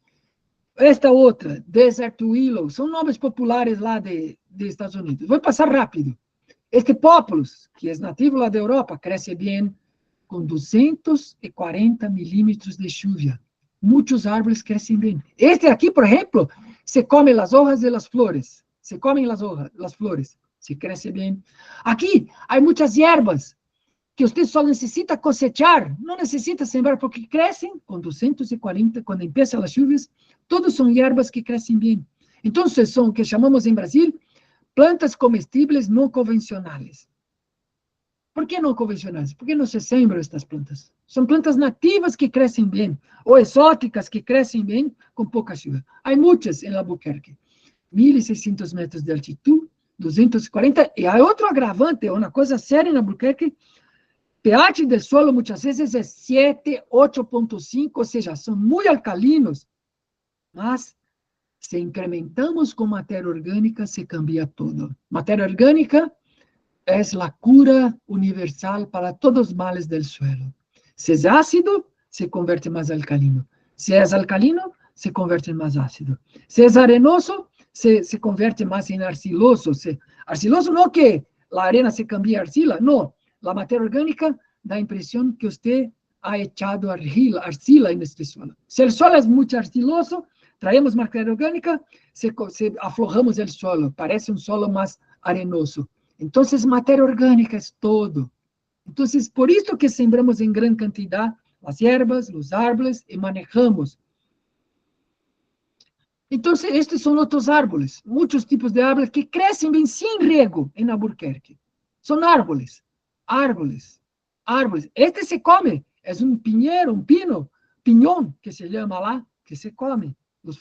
Esta otra, Desert Willow, son nombres populares lá de Estados Unidos. Voy a pasar rápido. Este Populus, que es nativo lá de Europa, crece bien, com 240 milímetros de lluvia. Muitos árvores crescem bem. Este aqui, por exemplo, se come as hojas e as flores. se comen las hojas, las flores, se crece bien. Aquí hay muchas hierbas que usted só necesita cosechar, no necesita sembrar, porque crecen con 240, cuando empiezan las lluvias, todos son hierbas que crecen bien. Entonces son, que llamamos en Brasil, plantas comestibles no convencionales. ¿Por qué no convencionales? ¿Por qué no se siembran estas plantas? Son plantas nativas que crecen bien, o exóticas que crecen bien con poca lluvia. Hay muchas en Albuquerque. 1.600 metros de altitud, 240, y hay otro agravante, una cosa seria en Albuquerque, pH del suelo muchas veces es 7, 8.5, o sea, son muy alcalinos, mas si incrementamos con materia orgánica, se cambia todo. Materia orgánica es la cura universal para todos los males del suelo. Si es ácido, se convierte más alcalino. Si es alcalino, se convierte en más ácido. Si es arenoso, se convierte más en arciloso. Arciloso no que la arena se cambie a arcila, no. La materia orgánica da a impresión que usted ha echado arcila en este suelo. Si el suelo es muy arciloso, traemos materia orgánica, aflojamos el suelo, parece un suelo más arenoso. Entonces, materia orgánica es todo. Entonces, por eso que sembramos en gran cantidad las hierbas, los árboles y manejamos. Entonces, estos son otros árboles, muchos tipos de árboles que crecen bien sin riego en Albuquerque. Son árboles, árboles, árboles. Este se come, es un piñero, un pino, piñón, que se llama lá, que se come. Los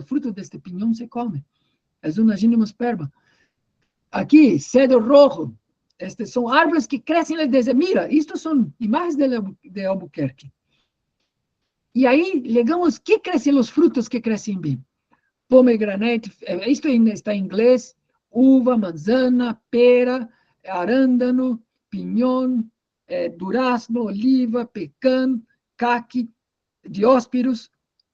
frutos de este piñón se come. Es una gimnosperma. Aquí, cedro rojo. Estos son árboles que crecen desde... Mira, estos son imágenes de Albuquerque. Y ahí, digamos, ¿qué crecen los frutos que crecen bien? Pomegranate, esto está en inglés, uva, manzana, pera, arándano, piñón, durazno, oliva, pecan, caqui, diósperos,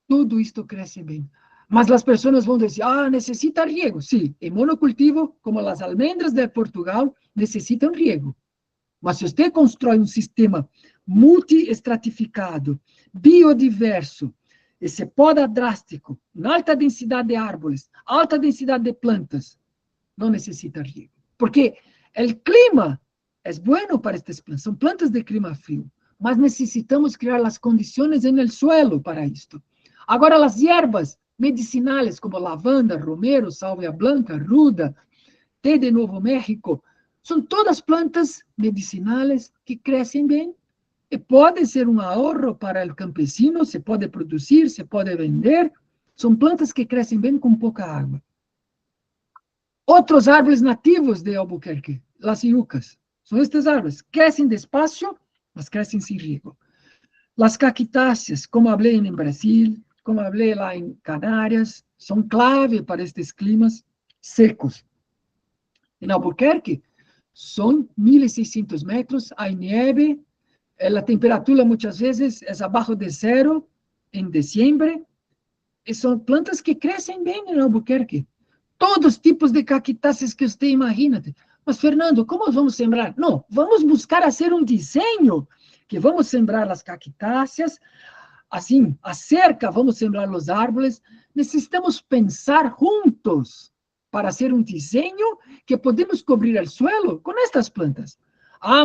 tudo esto crece bien. Mas as pessoas vão dizer, necessita riego. Sim, em monocultivo, como as almendras de Portugal, necessitam riego. Mas se você constrói um sistema multi-estratificado, biodiverso, esse poda drástico, em alta densidade de árvores, alta densidade de plantas, não necessita riego. Porque o clima é bueno para estas plantas, são plantas de clima frio, mas necessitamos criar as condições no suelo para isto. Agora, as hierbas medicinales como lavanda, romero, salvia blanca, ruda, té de Novo México, são todas plantas medicinales que crescem bem e podem ser um ahorro para o campesino, se pode produzir, se pode vender. São plantas que crescem bem com pouca água. Outros árvores nativos de Albuquerque, as iucas, são estas árvores, crescem despacio, mas crescem sem riego. As cactáceas, como falei em Brasil, como falei lá em Canárias, são clave para estes climas secos. Em Albuquerque, são 1.600 metros, há neve, a temperatura muitas vezes é abaixo de zero em dezembro, e são plantas que crescem bem em Albuquerque. Todos os tipos de cactáceas que você imagina. Mas, Fernando, como vamos sembrar? Não, vamos buscar fazer um desenho que vamos sembrar as cactáceas, assim, a cerca, vamos sembrar os árboles. Necessitamos pensar juntos para fazer um desenho que podemos cobrir o suelo com estas plantas.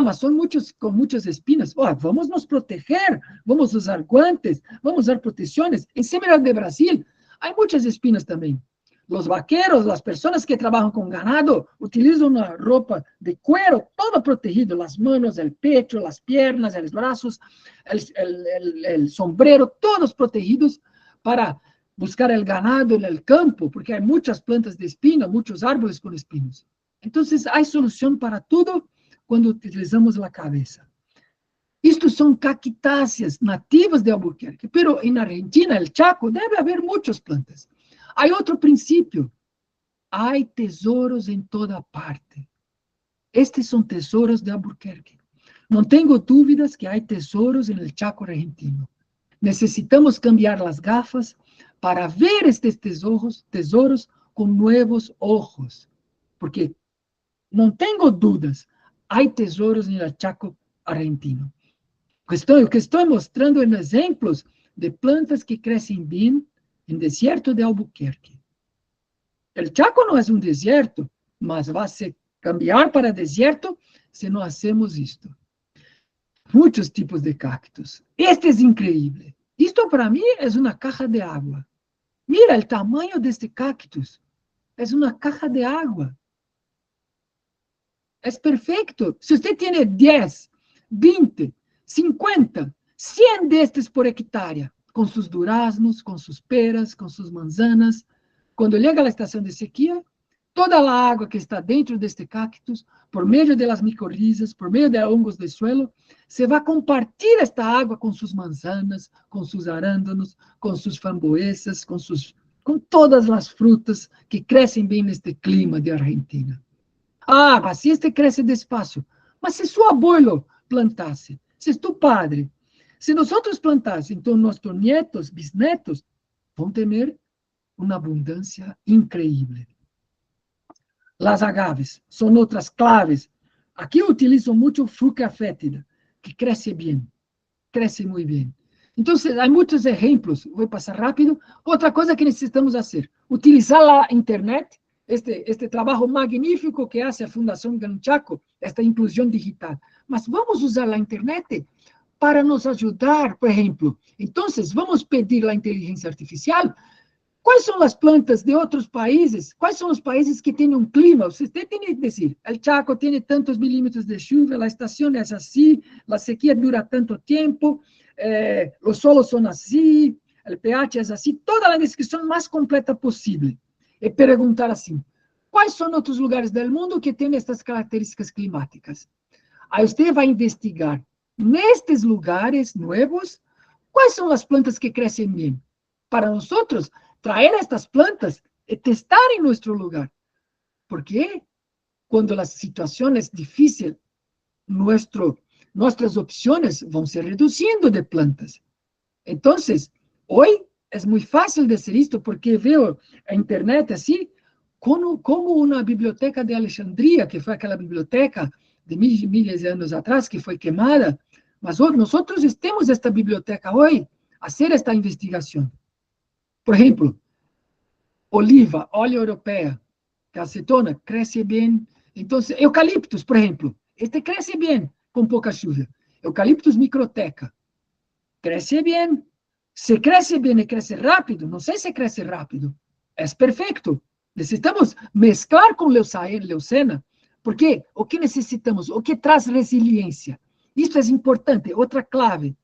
Mas são muitos com muitas espinas. Vamos nos proteger, vamos usar guantes, vamos usar proteções. Em Semeral de Brasil, há muitas espinas também. Os vaqueiros, as pessoas que trabalham com ganado, utilizam uma roupa de cuero, todo protegido, as mãos, o pecho, as pernas, os braços, o sombrero, todos protegidos para buscar o ganado no campo, porque há muitas plantas de espino, muitos árboles com espinos. Então, há solução para tudo quando utilizamos a cabeça. Estos são cactáceas nativas de Albuquerque, pero em Argentina, el Chaco, deve haver muitas plantas. Há outro princípio. Há tesouros em toda parte. Estes são tesouros de Albuquerque. Não tenho dúvidas que há tesouros no Chaco argentino. Necessitamos cambiar as gafas para ver estes tesouros com novos olhos. Porque não tenho dúvidas, há tesouros no Chaco argentino. O que estou mostrando em exemplos de plantas que crescem bem no deserto de Albuquerque. El Chaco no es un desierto, mas va a cambiar para desierto si no hacemos esto. Muchos tipos de cactus. Este es increíble. Esto para mí es una caja de agua. Mira el tamaño de este cactus. Es una caja de agua. Es perfecto. Si usted tiene 10, 20, 50, 100 de estos por hectárea, con sus duraznos, con sus peras, con sus manzanas, cuando llega a la estación de sequía, toda la agua que está dentro de este cactus, por medio de las micorrizas, por medio de hongos del suelo, se va a compartir esta agua con sus manzanas, con sus arándanos, con sus frambuesas, con todas las frutas que crecen bien en este clima de Argentina. Ah, mas si este crece despacio, mas se su abuelo plantasse, se tu padre, se nosotros plantase, então nuestros nietos, bisnetos, vão ter uma abundância increíble. Las agaves son otras claves. Aquí utilizo mucho Fucsia fétida, que crece bien, crece muy bien. Entonces, hay muchos ejemplos, voy a pasar rápido. Otra cosa que necesitamos hacer, utilizar la internet, este trabajo magnífico que hace a Fundación Gran Chaco, esta inclusión digital. Mas vamos usar la internet para nos ayudar, por ejemplo. Entonces, vamos pedir la inteligencia artificial. ¿Cuáles son las plantas de otros países? ¿Cuáles son los países que tienen un clima? Usted tiene que decir, el Chaco tiene tantos milímetros de lluvia, la estación es así, la sequía dura tanto tiempo, los solos son así, el pH es así, toda la descripción más completa posible. Y preguntar así, ¿cuáles son otros lugares del mundo que tienen estas características climáticas? Aí usted va a investigar, nestes lugares nuevos, ¿cuáles son las plantas que crecen bien? Para nosotros, traer estas plantas y testar en nuestro lugar. Porque cuando la situación es difícil, nuestras opciones van se reduciendo de plantas. Entonces, hoy es muy fácil de hacer esto porque veo a internet así, como una biblioteca de Alejandría, que fue aquella biblioteca de miles de años atrás, que fue quemada. Mas hoy, nosotros tenemos esta biblioteca hoy, a hacer esta investigación. Por ejemplo, oliva, óleo europea, acetona, crece bien. Entonces, eucaliptus, por ejemplo, este crece bien con poca lluvia. Eucaliptus microteca, crece bien. Se crece bien y crece rápido, no sé si crece rápido, es perfecto. Necesitamos mezclar con leucena, porque o que necesitamos, o que traz resiliência. Isso é importante, outra clave.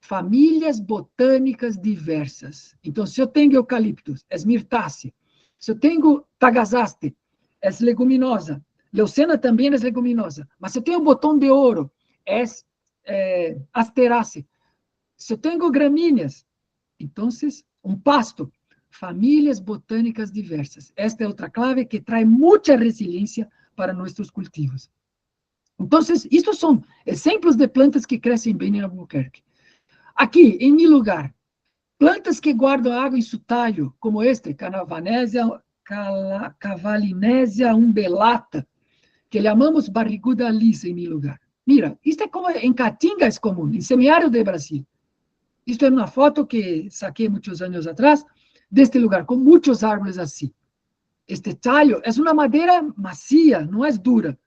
Famílias botânicas diversas. Então, se eu tenho eucaliptus, é mirtácea. Se eu tenho tagazaste, é leguminosa. Leucena também é leguminosa. Mas se eu tenho botão de ouro, é asterácea. Se eu tenho gramíneas, então, pasto. Famílias botânicas diversas. Esta é outra clave que traz muita resiliência para nossos cultivos. Então, estes são exemplos de plantas que crescem bem em Albuquerque. Aqui, em meu lugar, plantas que guardam água em seu talho, como este, Cavalinésia umbellata, que chamamos barriguda lisa em meu lugar. Mira, isto é como em Caatinga é comum, em semiárido de Brasil. Isto é uma foto que saquei muitos anos atrás, deste lugar, com muitos árvores assim. Este talho é uma madeira macia, não é dura,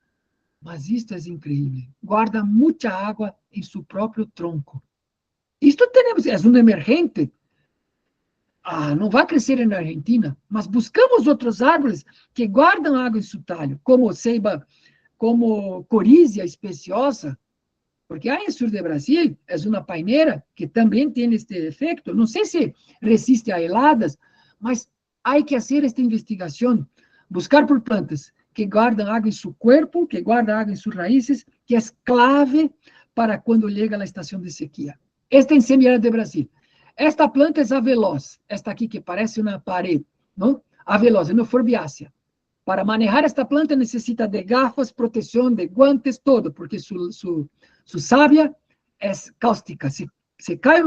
mas isto é incrível. Guarda muita água em seu próprio tronco. Isto temos, é um emergente. Não vai crescer na Argentina, mas buscamos outros árvores que guardam água em seu talho, como ceiba, como corízia especiosa, porque aí no sul do Brasil é uma paineira que também tem este efeito. Não sei se resiste a heladas, mas há que fazer esta investigação, buscar por plantas que guardam água em seu corpo, que guardam água em suas raízes, que é clave para quando chega a estação de sequia. Esta é em semiárido de Brasil. Esta planta é a veloz, esta aqui que parece uma parede, não? A veloz, é uma forbiácea. Para manejar esta planta necessita de gafas, proteção, de guantes, todo, porque sua savia é cáustica. Se cai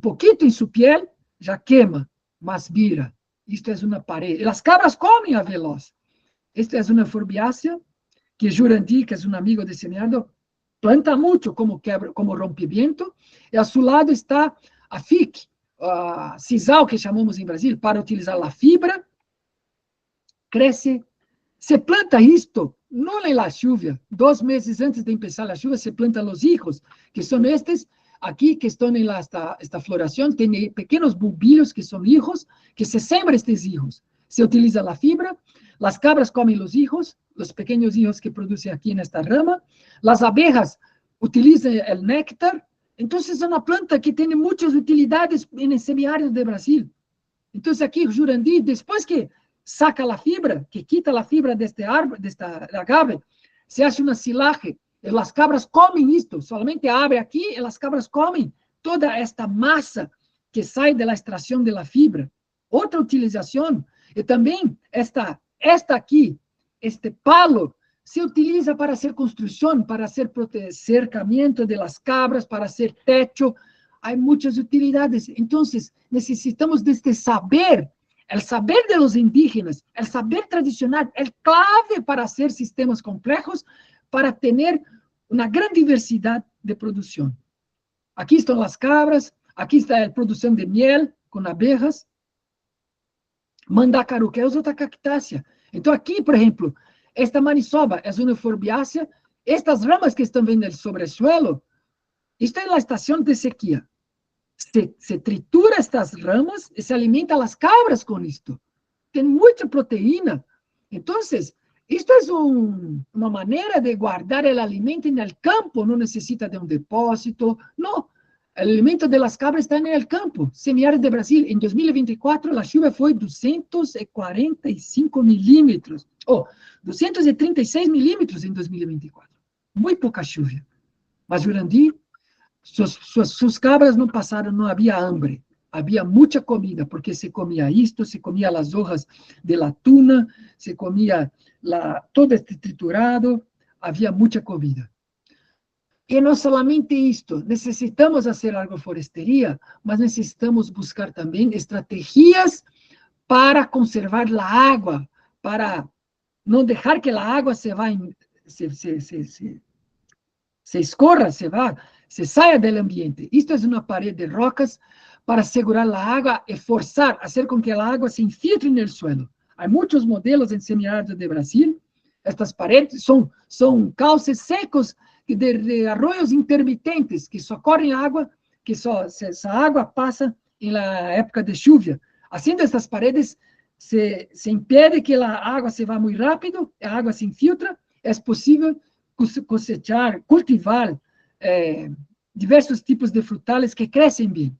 pouquinho em sua piel, já queima, mas vira. Isto é uma parede. As cabras comem a veloz. Esta é uma forbiácea que Jurandir, que é um amigo de semiárido, planta muito como rompimiento, e a seu lado está a FIC, sisal, que chamamos em Brasil, para utilizar a fibra, cresce, se planta isto, não na chuva, 2 meses antes de começar a chuva, se plantam os hijos, que são estes aqui, que estão em esta floração, tem pequenos bulbillos, que são hijos, que se sembra estes hijos, se utiliza a fibra, as cabras comem os hijos, os pequenos hijos que produzem aqui nesta rama, as abejas utilizam o néctar. Então, é uma planta que tem muitas utilidades no semiárido do Brasil. Então, aqui, Jurandi, depois que saca a fibra, que quita a fibra deste árvore, desta agave, se acha uma silagem, e as cabras comem isto, solamente abre aqui, e as cabras comem toda esta massa que sai da extração da fibra. Outra utilização, e também esta aqui, este palo, se utiliza para hacer construcción, para hacer cercamiento de las cabras, para hacer techo. Hay muchas utilidades. Entonces, necesitamos de este saber, el saber de los indígenas, el saber tradicional, el clave para hacer sistemas complejos, para tener una gran diversidad de producción. Aquí están las cabras, aquí está la producción de miel con abejas. Mandacaru, que é outra cactácea. Então, aqui, por exemplo, esta maniçoba é uma euforbiácea. Estas ramas que estão vendo sobre o suelo, isto é na estação de sequia. Se tritura estas ramas e se alimenta as cabras com isto. Tem muita proteína. Então, isto é uma maneira de guardar o alimento no campo, não necessita de um depósito, não. O alimento das cabras está no campo, semiárido de Brasil. Em 2024, a chuva foi 245 milímetros, 236 milímetros em 2024. Muito pouca chuva. Mas, Jurandi, suas cabras não passaram, não havia hambre. Havia muita comida, porque se comia isto, se comia as hojas de la tuna, se comia todo este triturado, havia muita comida. E não somente isto, necessitamos fazer agroforesteria, mas necessitamos buscar também estratégias para conservar a água, para não deixar que a água se escorra, se saia do ambiente. Isto é uma parede de rocas para segurar a água e forçar, fazer com que a água se infiltre no suelo. Há muitos modelos em semiárido de Brasil. Estas paredes são cauces secos de arroios intermitentes, que só correm água, que só essa água passa na época de chuva. Assim, estas paredes se impede que a água se vá muito rápido, a água se infiltra, é possível cosechar, cultivar diversos tipos de frutales que crescem bem.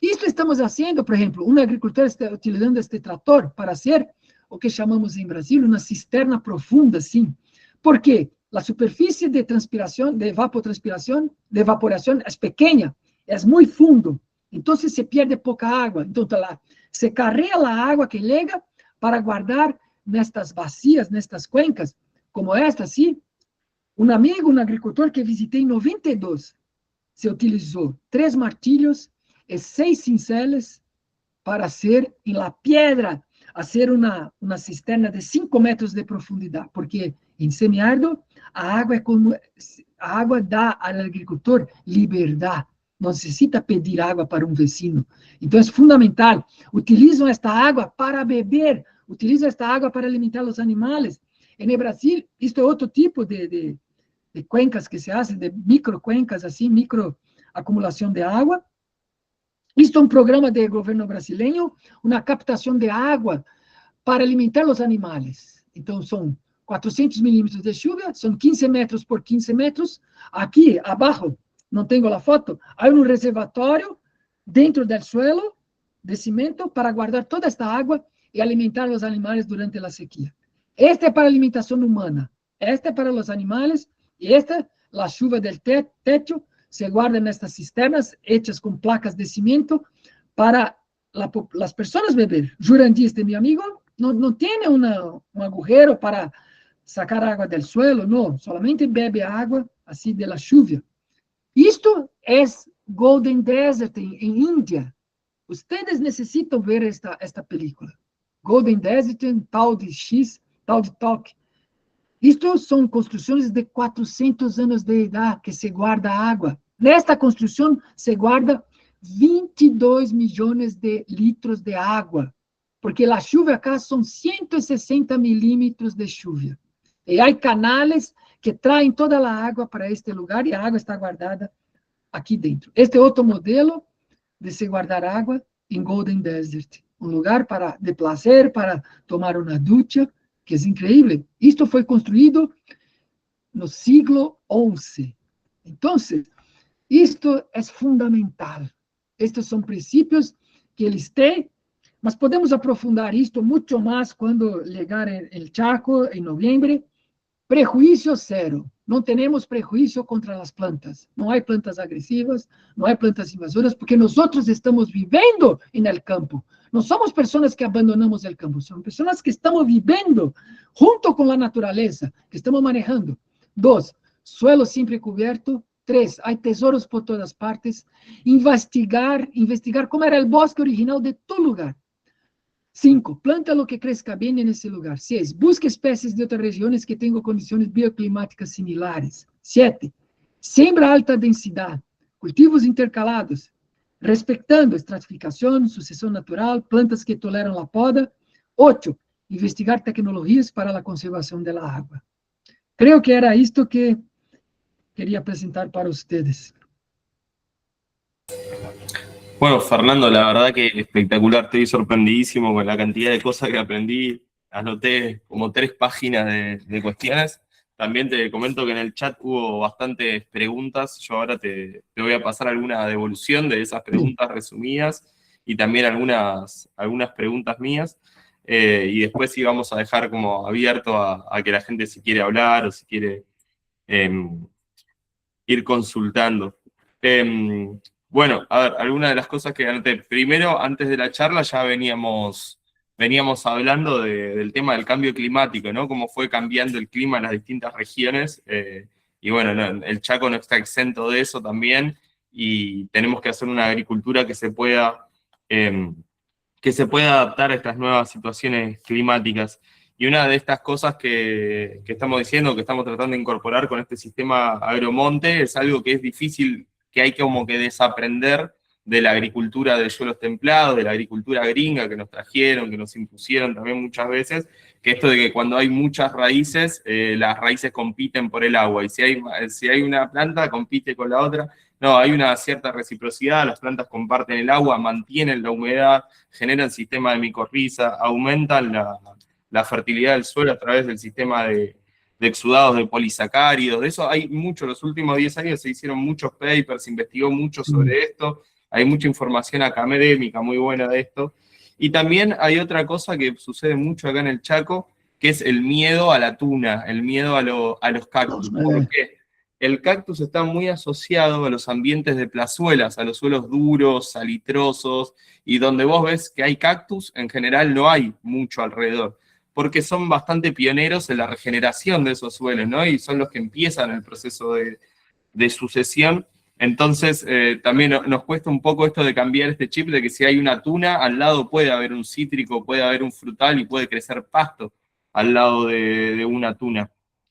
Isto estamos fazendo, por exemplo, um agricultor está utilizando este trator para fazer o que chamamos em Brasil uma cisterna profunda, sim. Por quê? A superfície de transpiração, de evapotranspiração, de evaporação é pequena, é muito fundo, então se perde pouca água. Então, se carrega a água que chega para guardar nestas bacias, nestas cuencas, como esta, assim. Um amigo, um agricultor que visitei em 92, se utilizou 3 martilhos e 6 cinceles para hacer em la piedra, hacer uma cisterna de 5 metros de profundidade, porque em semiárido, a água dá ao agricultor liberdade, não necessita pedir água para um vecino. Então, é fundamental. Utilizam esta água para beber, utilizam esta água para alimentar os animais. E no Brasil, isto é outro tipo de cuencas que se fazem, de microcuencas, assim, microacumulação de água. Isto é um programa do governo brasileiro, uma captação de água para alimentar os animais. Então, são 400 milímetros de chuva, são 15 metros por 15 metros. Aqui, abaixo, não tenho a foto, há um reservatório dentro do suelo de cimento para guardar toda esta água e alimentar os animais durante a sequia. Esta é para alimentação humana, esta é para os animais, e esta, a chuva do techo, se guarda nestas cisternas hechas com placas de cimento para as pessoas beber. Jurandi, este meu amigo, não tem um agujero para sacar água do suelo, não, solamente bebe água assim da chuva. Isto é Golden Desert em Índia. Vocês necessitam ver esta película. Golden Desert, tal de X, tal de Tok. Isto são construções de 400 anos de idade que se guarda água. Nesta construção se guarda 22 millones de litros de agua, porque la lluvia acá son 160 milímetros de lluvia. Y hay canales que traen toda la agua para este lugar y la agua está guardada aquí dentro. Este otro modelo de se guardar agua en Golden Desert, un lugar de placer, para tomar una ducha, que es increíble. Esto fue construido no siglo XI. Entonces, esto es fundamental. Estos son princípios que eles têm, mas podemos aprofundar isto muito mais quando chegar o Chaco, em novembro. Prejuízo zero. Não temos prejuízo contra as plantas. Não há plantas agressivas, não há plantas invasoras, porque nós estamos vivendo no campo. Não somos pessoas que abandonamos o campo, somos pessoas que estamos vivendo junto com a natureza, que estamos manejando. 2, suelo sempre coberto. 3, hay tesouros por todas partes. Investigar como era o bosque original de tu lugar. 5, planta lo que crezca bien en ese lugar. 6, busca especies de otras regiones que tengan condiciones bioclimáticas similares. 7, siembra alta densidad, cultivos intercalados, respetando estratificación, sucesión natural, plantas que toleran la poda. 8, investigar tecnologías para la conservación de la agua. Creo que era esto que quería presentar para ustedes. Bueno, Fernando, la verdad que espectacular, estoy sorprendidísimo con la cantidad de cosas que aprendí. Anoté como 3 páginas de cuestiones. También te comento que en el chat hubo bastantes preguntas. Yo ahora te voy a pasar alguna devolución de esas preguntas resumidas y también algunas preguntas mías. Y después sí vamos a dejar como abierto a que la gente, si quiere hablar o si quiere ir consultando. Bueno, a ver, algunas de las cosas que anoté. Primero, antes de la charla ya veníamos hablando del tema del cambio climático, ¿no? Cómo fue cambiando el clima en las distintas regiones. Y bueno, no, el Chaco no está exento de eso también. Y tenemos que hacer una agricultura que se pueda adaptar a estas nuevas situaciones climáticas. Y una de estas cosas que estamos diciendo, que estamos tratando de incorporar con este sistema agromonte, es algo que es difícil, que hay como que desaprender de la agricultura de suelos templados, de la agricultura gringa que nos trajeron, que nos impusieron también muchas veces, que esto de que cuando hay muchas raíces, las raíces compiten por el agua, y si hay una planta, compite con la otra. No, hay una cierta reciprocidad, las plantas comparten el agua, mantienen la humedad, generan sistema de micorriza, aumentan la fertilidad del suelo a través del sistema de exudados de polisacáridos. De eso hay mucho. Los últimos 10 años se hicieron muchos papers, se investigó mucho sobre esto, hay mucha información académica muy buena de esto. Y también hay otra cosa que sucede mucho acá en el Chaco, que es el miedo a la tuna, el miedo a los cactus. ¿Por qué? El cactus está muy asociado a los ambientes de plazuelas, a los suelos duros, salitrosos, y donde vos ves que hay cactus, en general no hay mucho alrededor, porque son bastante pioneros en la regeneración de esos suelos, ¿no? Y son los que empiezan el proceso de sucesión. Entonces, también nos cuesta un poco esto de cambiar este chip, de que si hay una tuna, al lado puede haber un cítrico, puede haber un frutal y puede crecer pasto al lado de una tuna.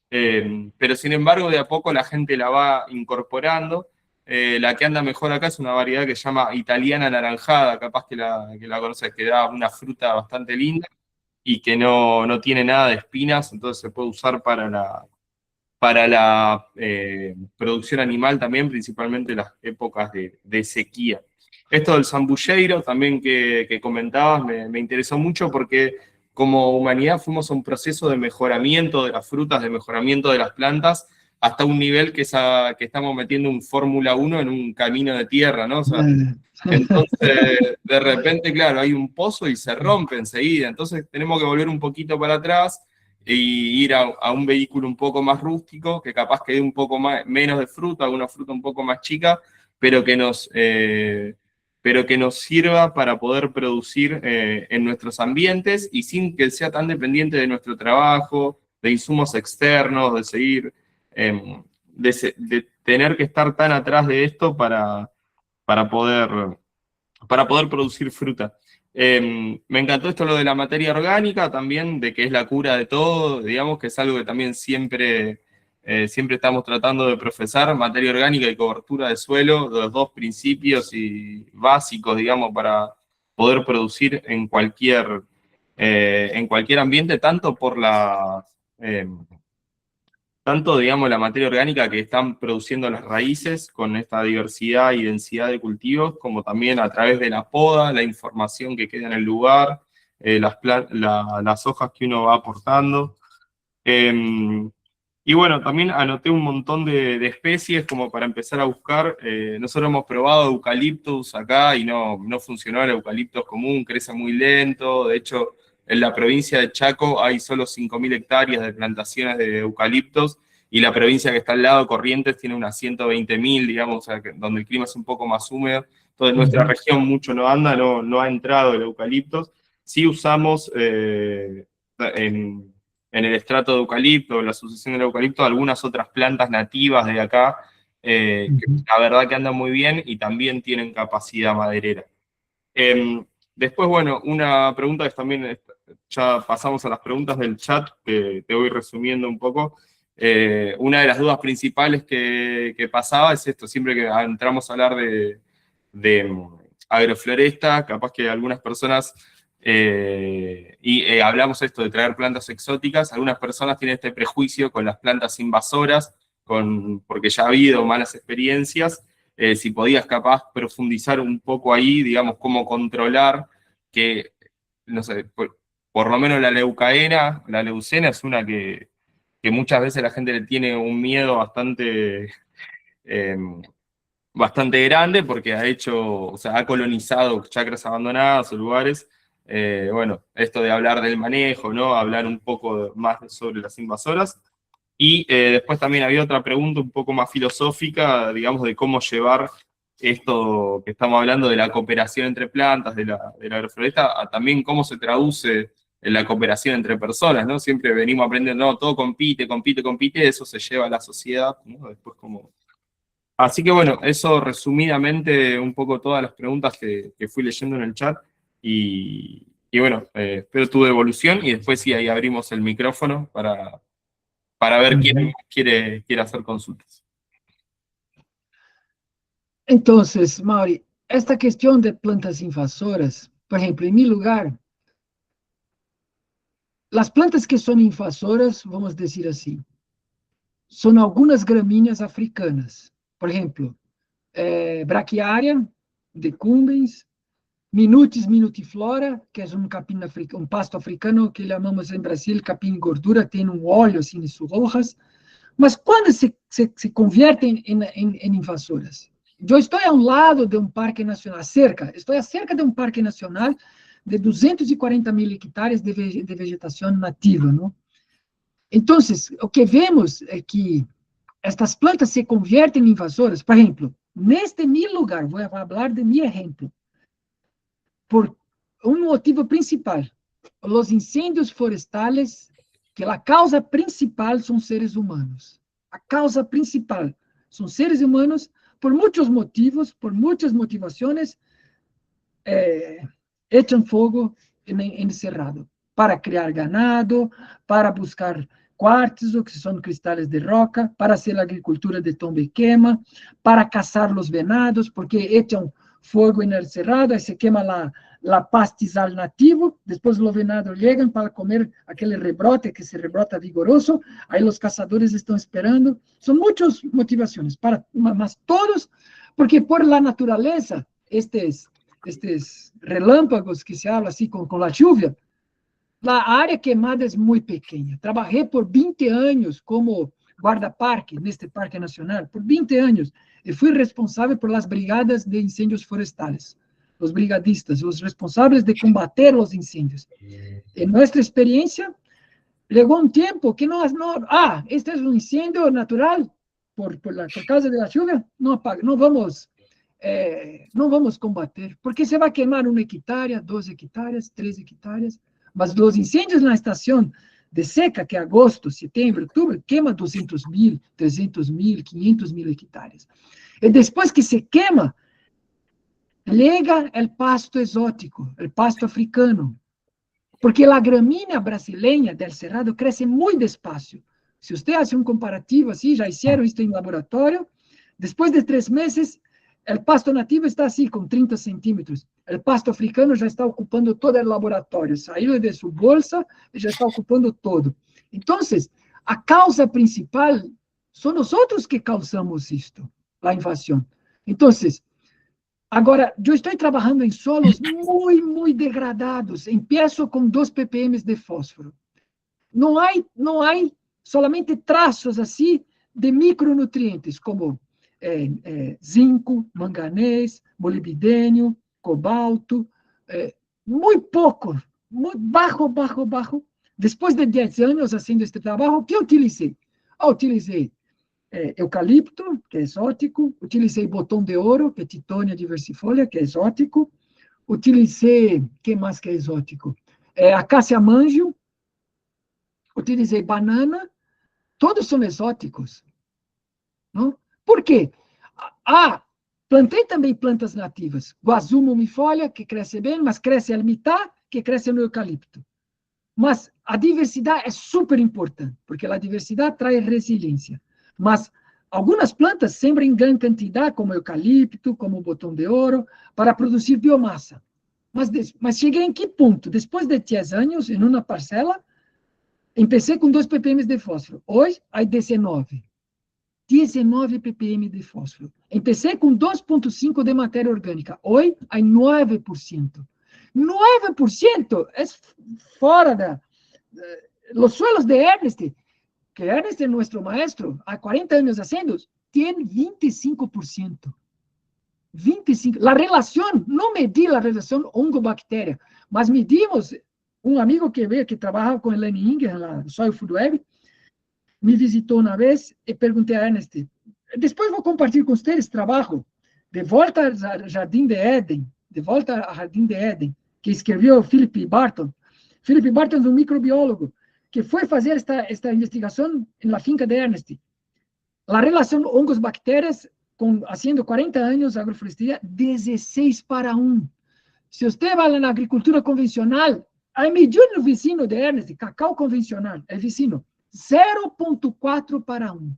Pero sin embargo, de a poco la gente la va incorporando. La que anda mejor acá es una variedad que se llama italiana anaranjada, capaz que la conoces, que da una fruta bastante linda y que no tiene nada de espinas, entonces se puede usar para la producción animal también, principalmente en las épocas de sequía. Esto del zambulleiro también que comentabas me interesó mucho, porque como humanidad fuimos a un proceso de mejoramiento de las frutas, de mejoramiento de las plantas, hasta un nivel que estamos metiendo un Fórmula 1 en un camino de tierra, ¿no? O sea, entonces, de repente, claro, hay un pozo y se rompe enseguida. Entonces tenemos que volver un poquito para atrás y ir a un vehículo un poco más rústico, que capaz que dé un poco menos de fruta, una fruta un poco más chica, pero que nos sirva para poder producir en nuestros ambientes y sin que sea tan dependiente de nuestro trabajo, de insumos externos, de seguir, de tener que estar tan atrás de esto para poder producir fruta. Me encantó esto, lo de la materia orgánica también, de que es la cura de todo, digamos que es algo que también siempre siempre estamos tratando de profesar materia orgánica y cobertura de suelo, los dos principios básicos, digamos, para poder producir en cualquier ambiente, tanto, digamos, la materia orgánica que están produciendo las raíces con esta diversidad y densidad de cultivos, como también a través de la poda, la información que queda en el lugar, las hojas que uno va aportando. Y bueno, también anoté un montón de especies como para empezar a buscar. Nosotros hemos probado eucaliptus acá y no funcionó el eucaliptus común, crece muy lento. De hecho, en la provincia de Chaco hay solo 5.000 hectáreas de plantaciones de eucaliptos y la provincia que está al lado, Corrientes, tiene unas 120.000, digamos, o sea, donde el clima es un poco más húmedo. Entonces, en nuestra región mucho no anda, no ha entrado el eucaliptos. Sí usamos en el estrato de eucalipto, la sucesión del eucalipto, algunas otras plantas nativas de acá, que la verdad que andan muy bien y también tienen capacidad maderera. Después, bueno, una pregunta que también, ya pasamos a las preguntas del chat, que te voy resumiendo un poco. Una de las dudas principales que pasaba es esto, siempre que entramos a hablar de agrofloresta, capaz que algunas personas, hablamos esto de traer plantas exóticas, algunas personas tienen este prejuicio con las plantas invasoras, porque ya ha habido malas experiencias. Si podías capaz profundizar un poco ahí, digamos, cómo controlar que, no sé, por lo menos la leucena es una que muchas veces la gente le tiene un miedo bastante grande porque ha colonizado chacras abandonadas o lugares. Bueno, esto de hablar del manejo, ¿no? Hablar un poco más sobre las invasoras. Y después también había otra pregunta un poco más filosófica, digamos, de cómo llevar esto que estamos hablando de la cooperación entre plantas, de la agrofloresta, a también cómo se traduce en la cooperación entre personas, ¿no? Siempre venimos aprendiendo, no, todo compite, eso se lleva a la sociedad, ¿no? Después como... Así que bueno, eso resumidamente un poco todas las preguntas que fui leyendo en el chat, y bueno, espero tu devolución, y después sí, ahí abrimos el micrófono para ver quién quiere hacer consultas. Entonces, Mauri, esta cuestión de plantas invasoras, por ejemplo, en mi lugar, las plantas que son invasoras, vamos decir así, son algunas gramíneas africanas. Por ejemplo, braquiária, decumbens, Minutis minutiflora, que é um pasto africano que chamamos em Brasil capim gordura, tem óleo assim em suas hojas, mas quando se convertem em invasoras? Eu estou a lado de parque nacional, estou cerca de parque nacional de 240.000 hectares de vegetação nativa, não? Então, o que vemos é que estas plantas se convertem em invasoras. Por exemplo, neste meu lugar, vou falar de meu exemplo, por um motivo principal, os incêndios florestais, que a causa principal são seres humanos. A causa principal são seres humanos, por muitos motivos, por muitas motivações, echam fogo em cerrado, para criar ganado, para buscar quartzo, que são cristais de roca, para hacer a agricultura de tomba e queima, para caçar os venados, porque echam fogo en el cerrado, aí se queima la pastizal nativo, depois os venados chegam para comer aquele rebrote, que esse rebrota vigoroso, aí os caçadores estão esperando. São muitas motivações, mas todos, porque por la natureza, estes relâmpagos que se habla assim com a chuva, a área queimada é muito pequena. Trabalhei por 20 anos como guarda-parque, neste Parque Nacional, por 20 anos, e fui responsável por las brigadas de incêndios florestais, os brigadistas, os responsáveis de combater os incêndios. Em nossa experiência, chegou tempo que este é incêndio natural, por causa da chuva, não vamos combater, porque se vai queimar 1 hectare, 2 hectares, 3 hectares, mas os incêndios na estação de seca, que é agosto, setembro, outubro, queima 200.000, 300.000, 500.000 hectares. E depois que se queima, chega o pasto exótico, o pasto africano, porque a gramínea brasileira del cerrado cresce muito despacio, Se você hace um comparativo assim, já fizeram isso em laboratório, depois de 3 meses, o pasto nativo está assim, com 30 centímetros. O pasto africano já está ocupando todo o laboratório. Saiu de sua bolsa e já está ocupando todo. Então, a causa principal são nós outros que causamos isto, a invasão. Então, agora, eu estou trabalhando em solos muito degradados. Empiezo com 2 ppm de fósforo. Não há solamente traços assim de micronutrientes, como zinco, manganês, molibdênio, cobalto, muito pouco, muito baixo. Depois de 10 anos fazendo este trabalho, o que eu utilizei? Utilizei eucalipto, que é exótico, utilizei botão de ouro, que é titônia diversifolia, que é exótico, utilizei, que mais que é exótico? Acácia mangio, utilizei banana, todos são exóticos. Não? Por quê? Plantei também plantas nativas. Guazu mumifolia, que cresce bem, mas cresce a mitad, que cresce no eucalipto. Mas a diversidade é super importante, porque a diversidade traz resiliência. Mas algumas plantas sembram em grande quantidade, como eucalipto, como botão de ouro, para produzir biomassa. Mas cheguei em que ponto? Depois de 10 anos, em uma parcela, empecé com 2 ppm de fósforo. Hoje, há 19 ppm de fósforo. Empecé com 2,5 de matéria orgânica. Hoje, há 9%. 9% é fora da... Os suelos de Ernest, que Ernest é nosso maestro, há 40 anos fazendo, tem 25%. 25%. A relação, não medi a relação ongo-bactéria, mas medimos, um amigo que veio, que trabalhava com Elaine Inger, na Soil Food Web, me visitou uma vez e perguntei a Ernest, depois vou compartilhar com vocês esse trabalho, de volta ao Jardim de Éden, que escreveu Philip Barton. Philip Barton é um microbiólogo que foi fazer esta investigação na finca de Ernest. A relação hongos-bactérias, fazendo 40 anos de agroflorestaria, 16:1. Se você vai na agricultura convencional, aí mediu no vizinho de Ernest, cacau convencional, é vizinho, 0,4:1.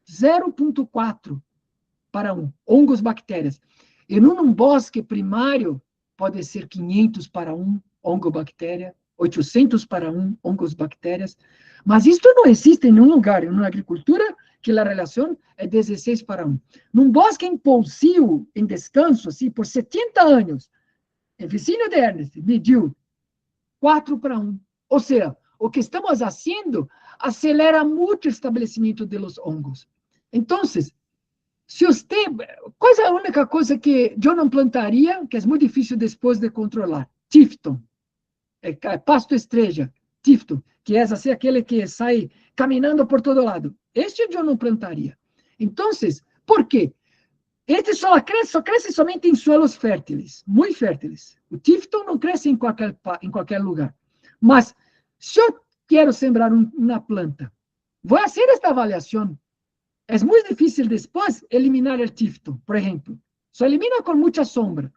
0,4:1. Hongos-bactérias. E num bosque primário, pode ser 500:1 ongo-bactéria, 800:1 hongos-bactérias, mas isto não existe em nenhum lugar, em uma agricultura, que a relação é 16:1. Num bosque impulsivo, em descanso, assim, por 70 anos, o vizinho de Ernest mediu 4:1. Ou seja, o que estamos fazendo acelera muito o estabelecimento dos hongos. Então, se você... Qual é a única coisa que eu não plantaria, que é muito difícil depois de controlar? Tifton. Pasto estreja. Tifton, que é assim, aquele que sai caminhando por todo lado. Este eu não plantaria. Então, por quê? Este só cresce somente em suelos férteis, muito férteis. O Tifton não cresce em qualquer lugar. Mas, se eu quero sembrar uma planta, vou fazer esta avaliação. É muito difícil depois eliminar o Tifton, por exemplo. Só elimina com muita sombra.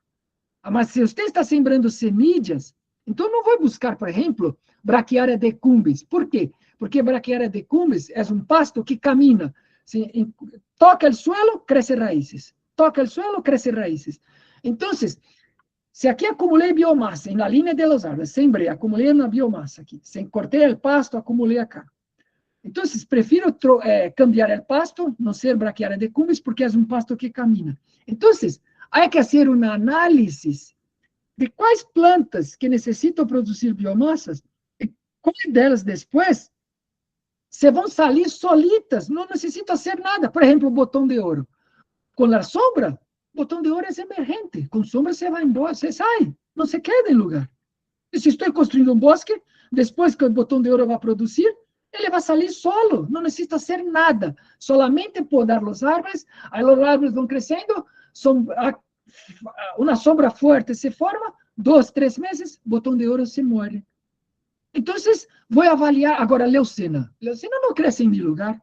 Mas se você está sembrando semillas, então não vou buscar, por exemplo, Brachiaria decumbens. Por quê? Porque Brachiaria decumbens é um pasto que camina. Toca o suelo, cresce raízes. Toca o suelo, cresce raízes. Então, se aqui acumulei biomassa, na linha de los árvores, sembrei, acumulei uma biomassa aqui. Cortei o pasto, acumulei acá. Então, prefiro cambiar o pasto, não ser Brachiaria decumbens, porque é um pasto que camina. Então, há que fazer uma análise de quais plantas que necessitam produzir biomassas e quais delas depois se vão sair solitas, não necessita hacer nada. Por exemplo, o botão de ouro. Com a sombra, o botão de ouro é emergente. Com sombra, você vai embora, você sai, não se queda em lugar. E se estou construindo um bosque, depois que o botão de ouro vai produzir, ele vai sair solo, não necessita hacer nada. Solamente podar os árvores, aí os árvores vão crescendo, uma sombra forte se forma, 2, 3 meses, botão de ouro se morre. Então, vou avaliar agora a leucena. Leucena não cresce em nenhum lugar,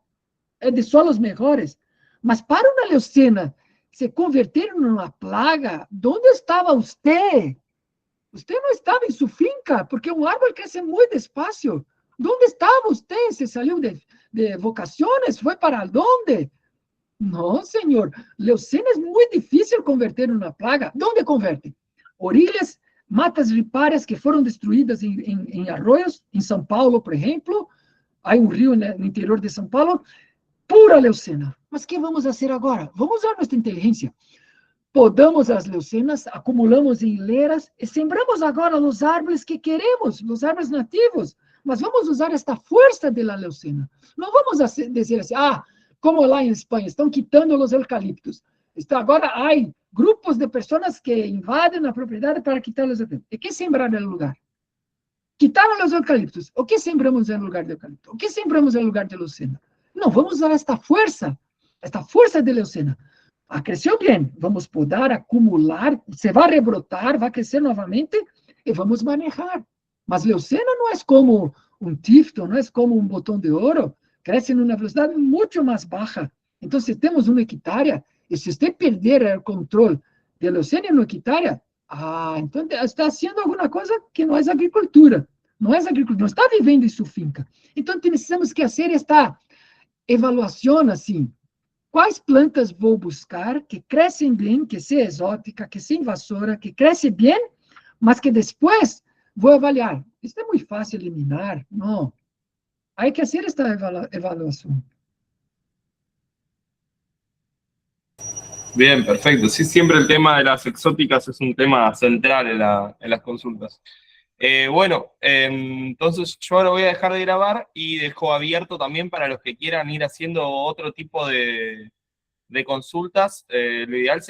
é de solos melhores, mas para uma leucena se converter numa plaga, onde estava você? Você não estava em sua finca, porque um árvore cresce muito despacio. Onde estava você? Você saiu de vocaciones, ¿fue para dónde? No, señor, leucemia es muy difícil converter en una plaga. ¿Dónde converte? Orilhas, matas ripáreas que foram destruídas em arroios, em São Paulo, por exemplo, há um rio no interior de São Paulo, pura leucena. Mas o que vamos fazer agora? Vamos usar nossa inteligência. Podamos as leucenas, acumulamos em hileras e sembramos agora os árvores que queremos, os árvores nativos. Mas vamos usar esta força da leucena. Não vamos dizer assim, como lá em Espanha, estão quitando os eucaliptos. Agora há grupos de pessoas que invadem a propriedade para quitar os eucaliptos. E que sembrar no lugar? Quitaram os eucaliptos. O que sembramos no lugar de eucalipto? O que sembramos no lugar de leucena? Não, vamos usar esta força de leucena. Cresceu bem, vamos podar, acumular, se vai rebrotar, vai crescer novamente e vamos manejar. Mas leucena não é como um tifton, não é como um botão de ouro, cresce em uma velocidade muito mais baixa. Então, se temos uma hectare, e se você perder o controle de leucena em uma hectare, então está fazendo alguma coisa que não é agricultura. Não é agricultura, não está vivendo em sua finca. Então, precisamos que fazer esta avaliação assim. Quais plantas vou buscar que crescem bem, que seja exótica, que seja invasora, que cresce bem, mas que depois vou avaliar. Isso é muito fácil eliminar, não. Há que fazer esta avaliação. Bien, perfecto. Sí, siempre el tema de las exóticas es un tema central en las consultas. Bueno, entonces yo ahora voy a dejar de grabar y dejo abierto también para los que quieran ir haciendo otro tipo de consultas. Lo ideal sería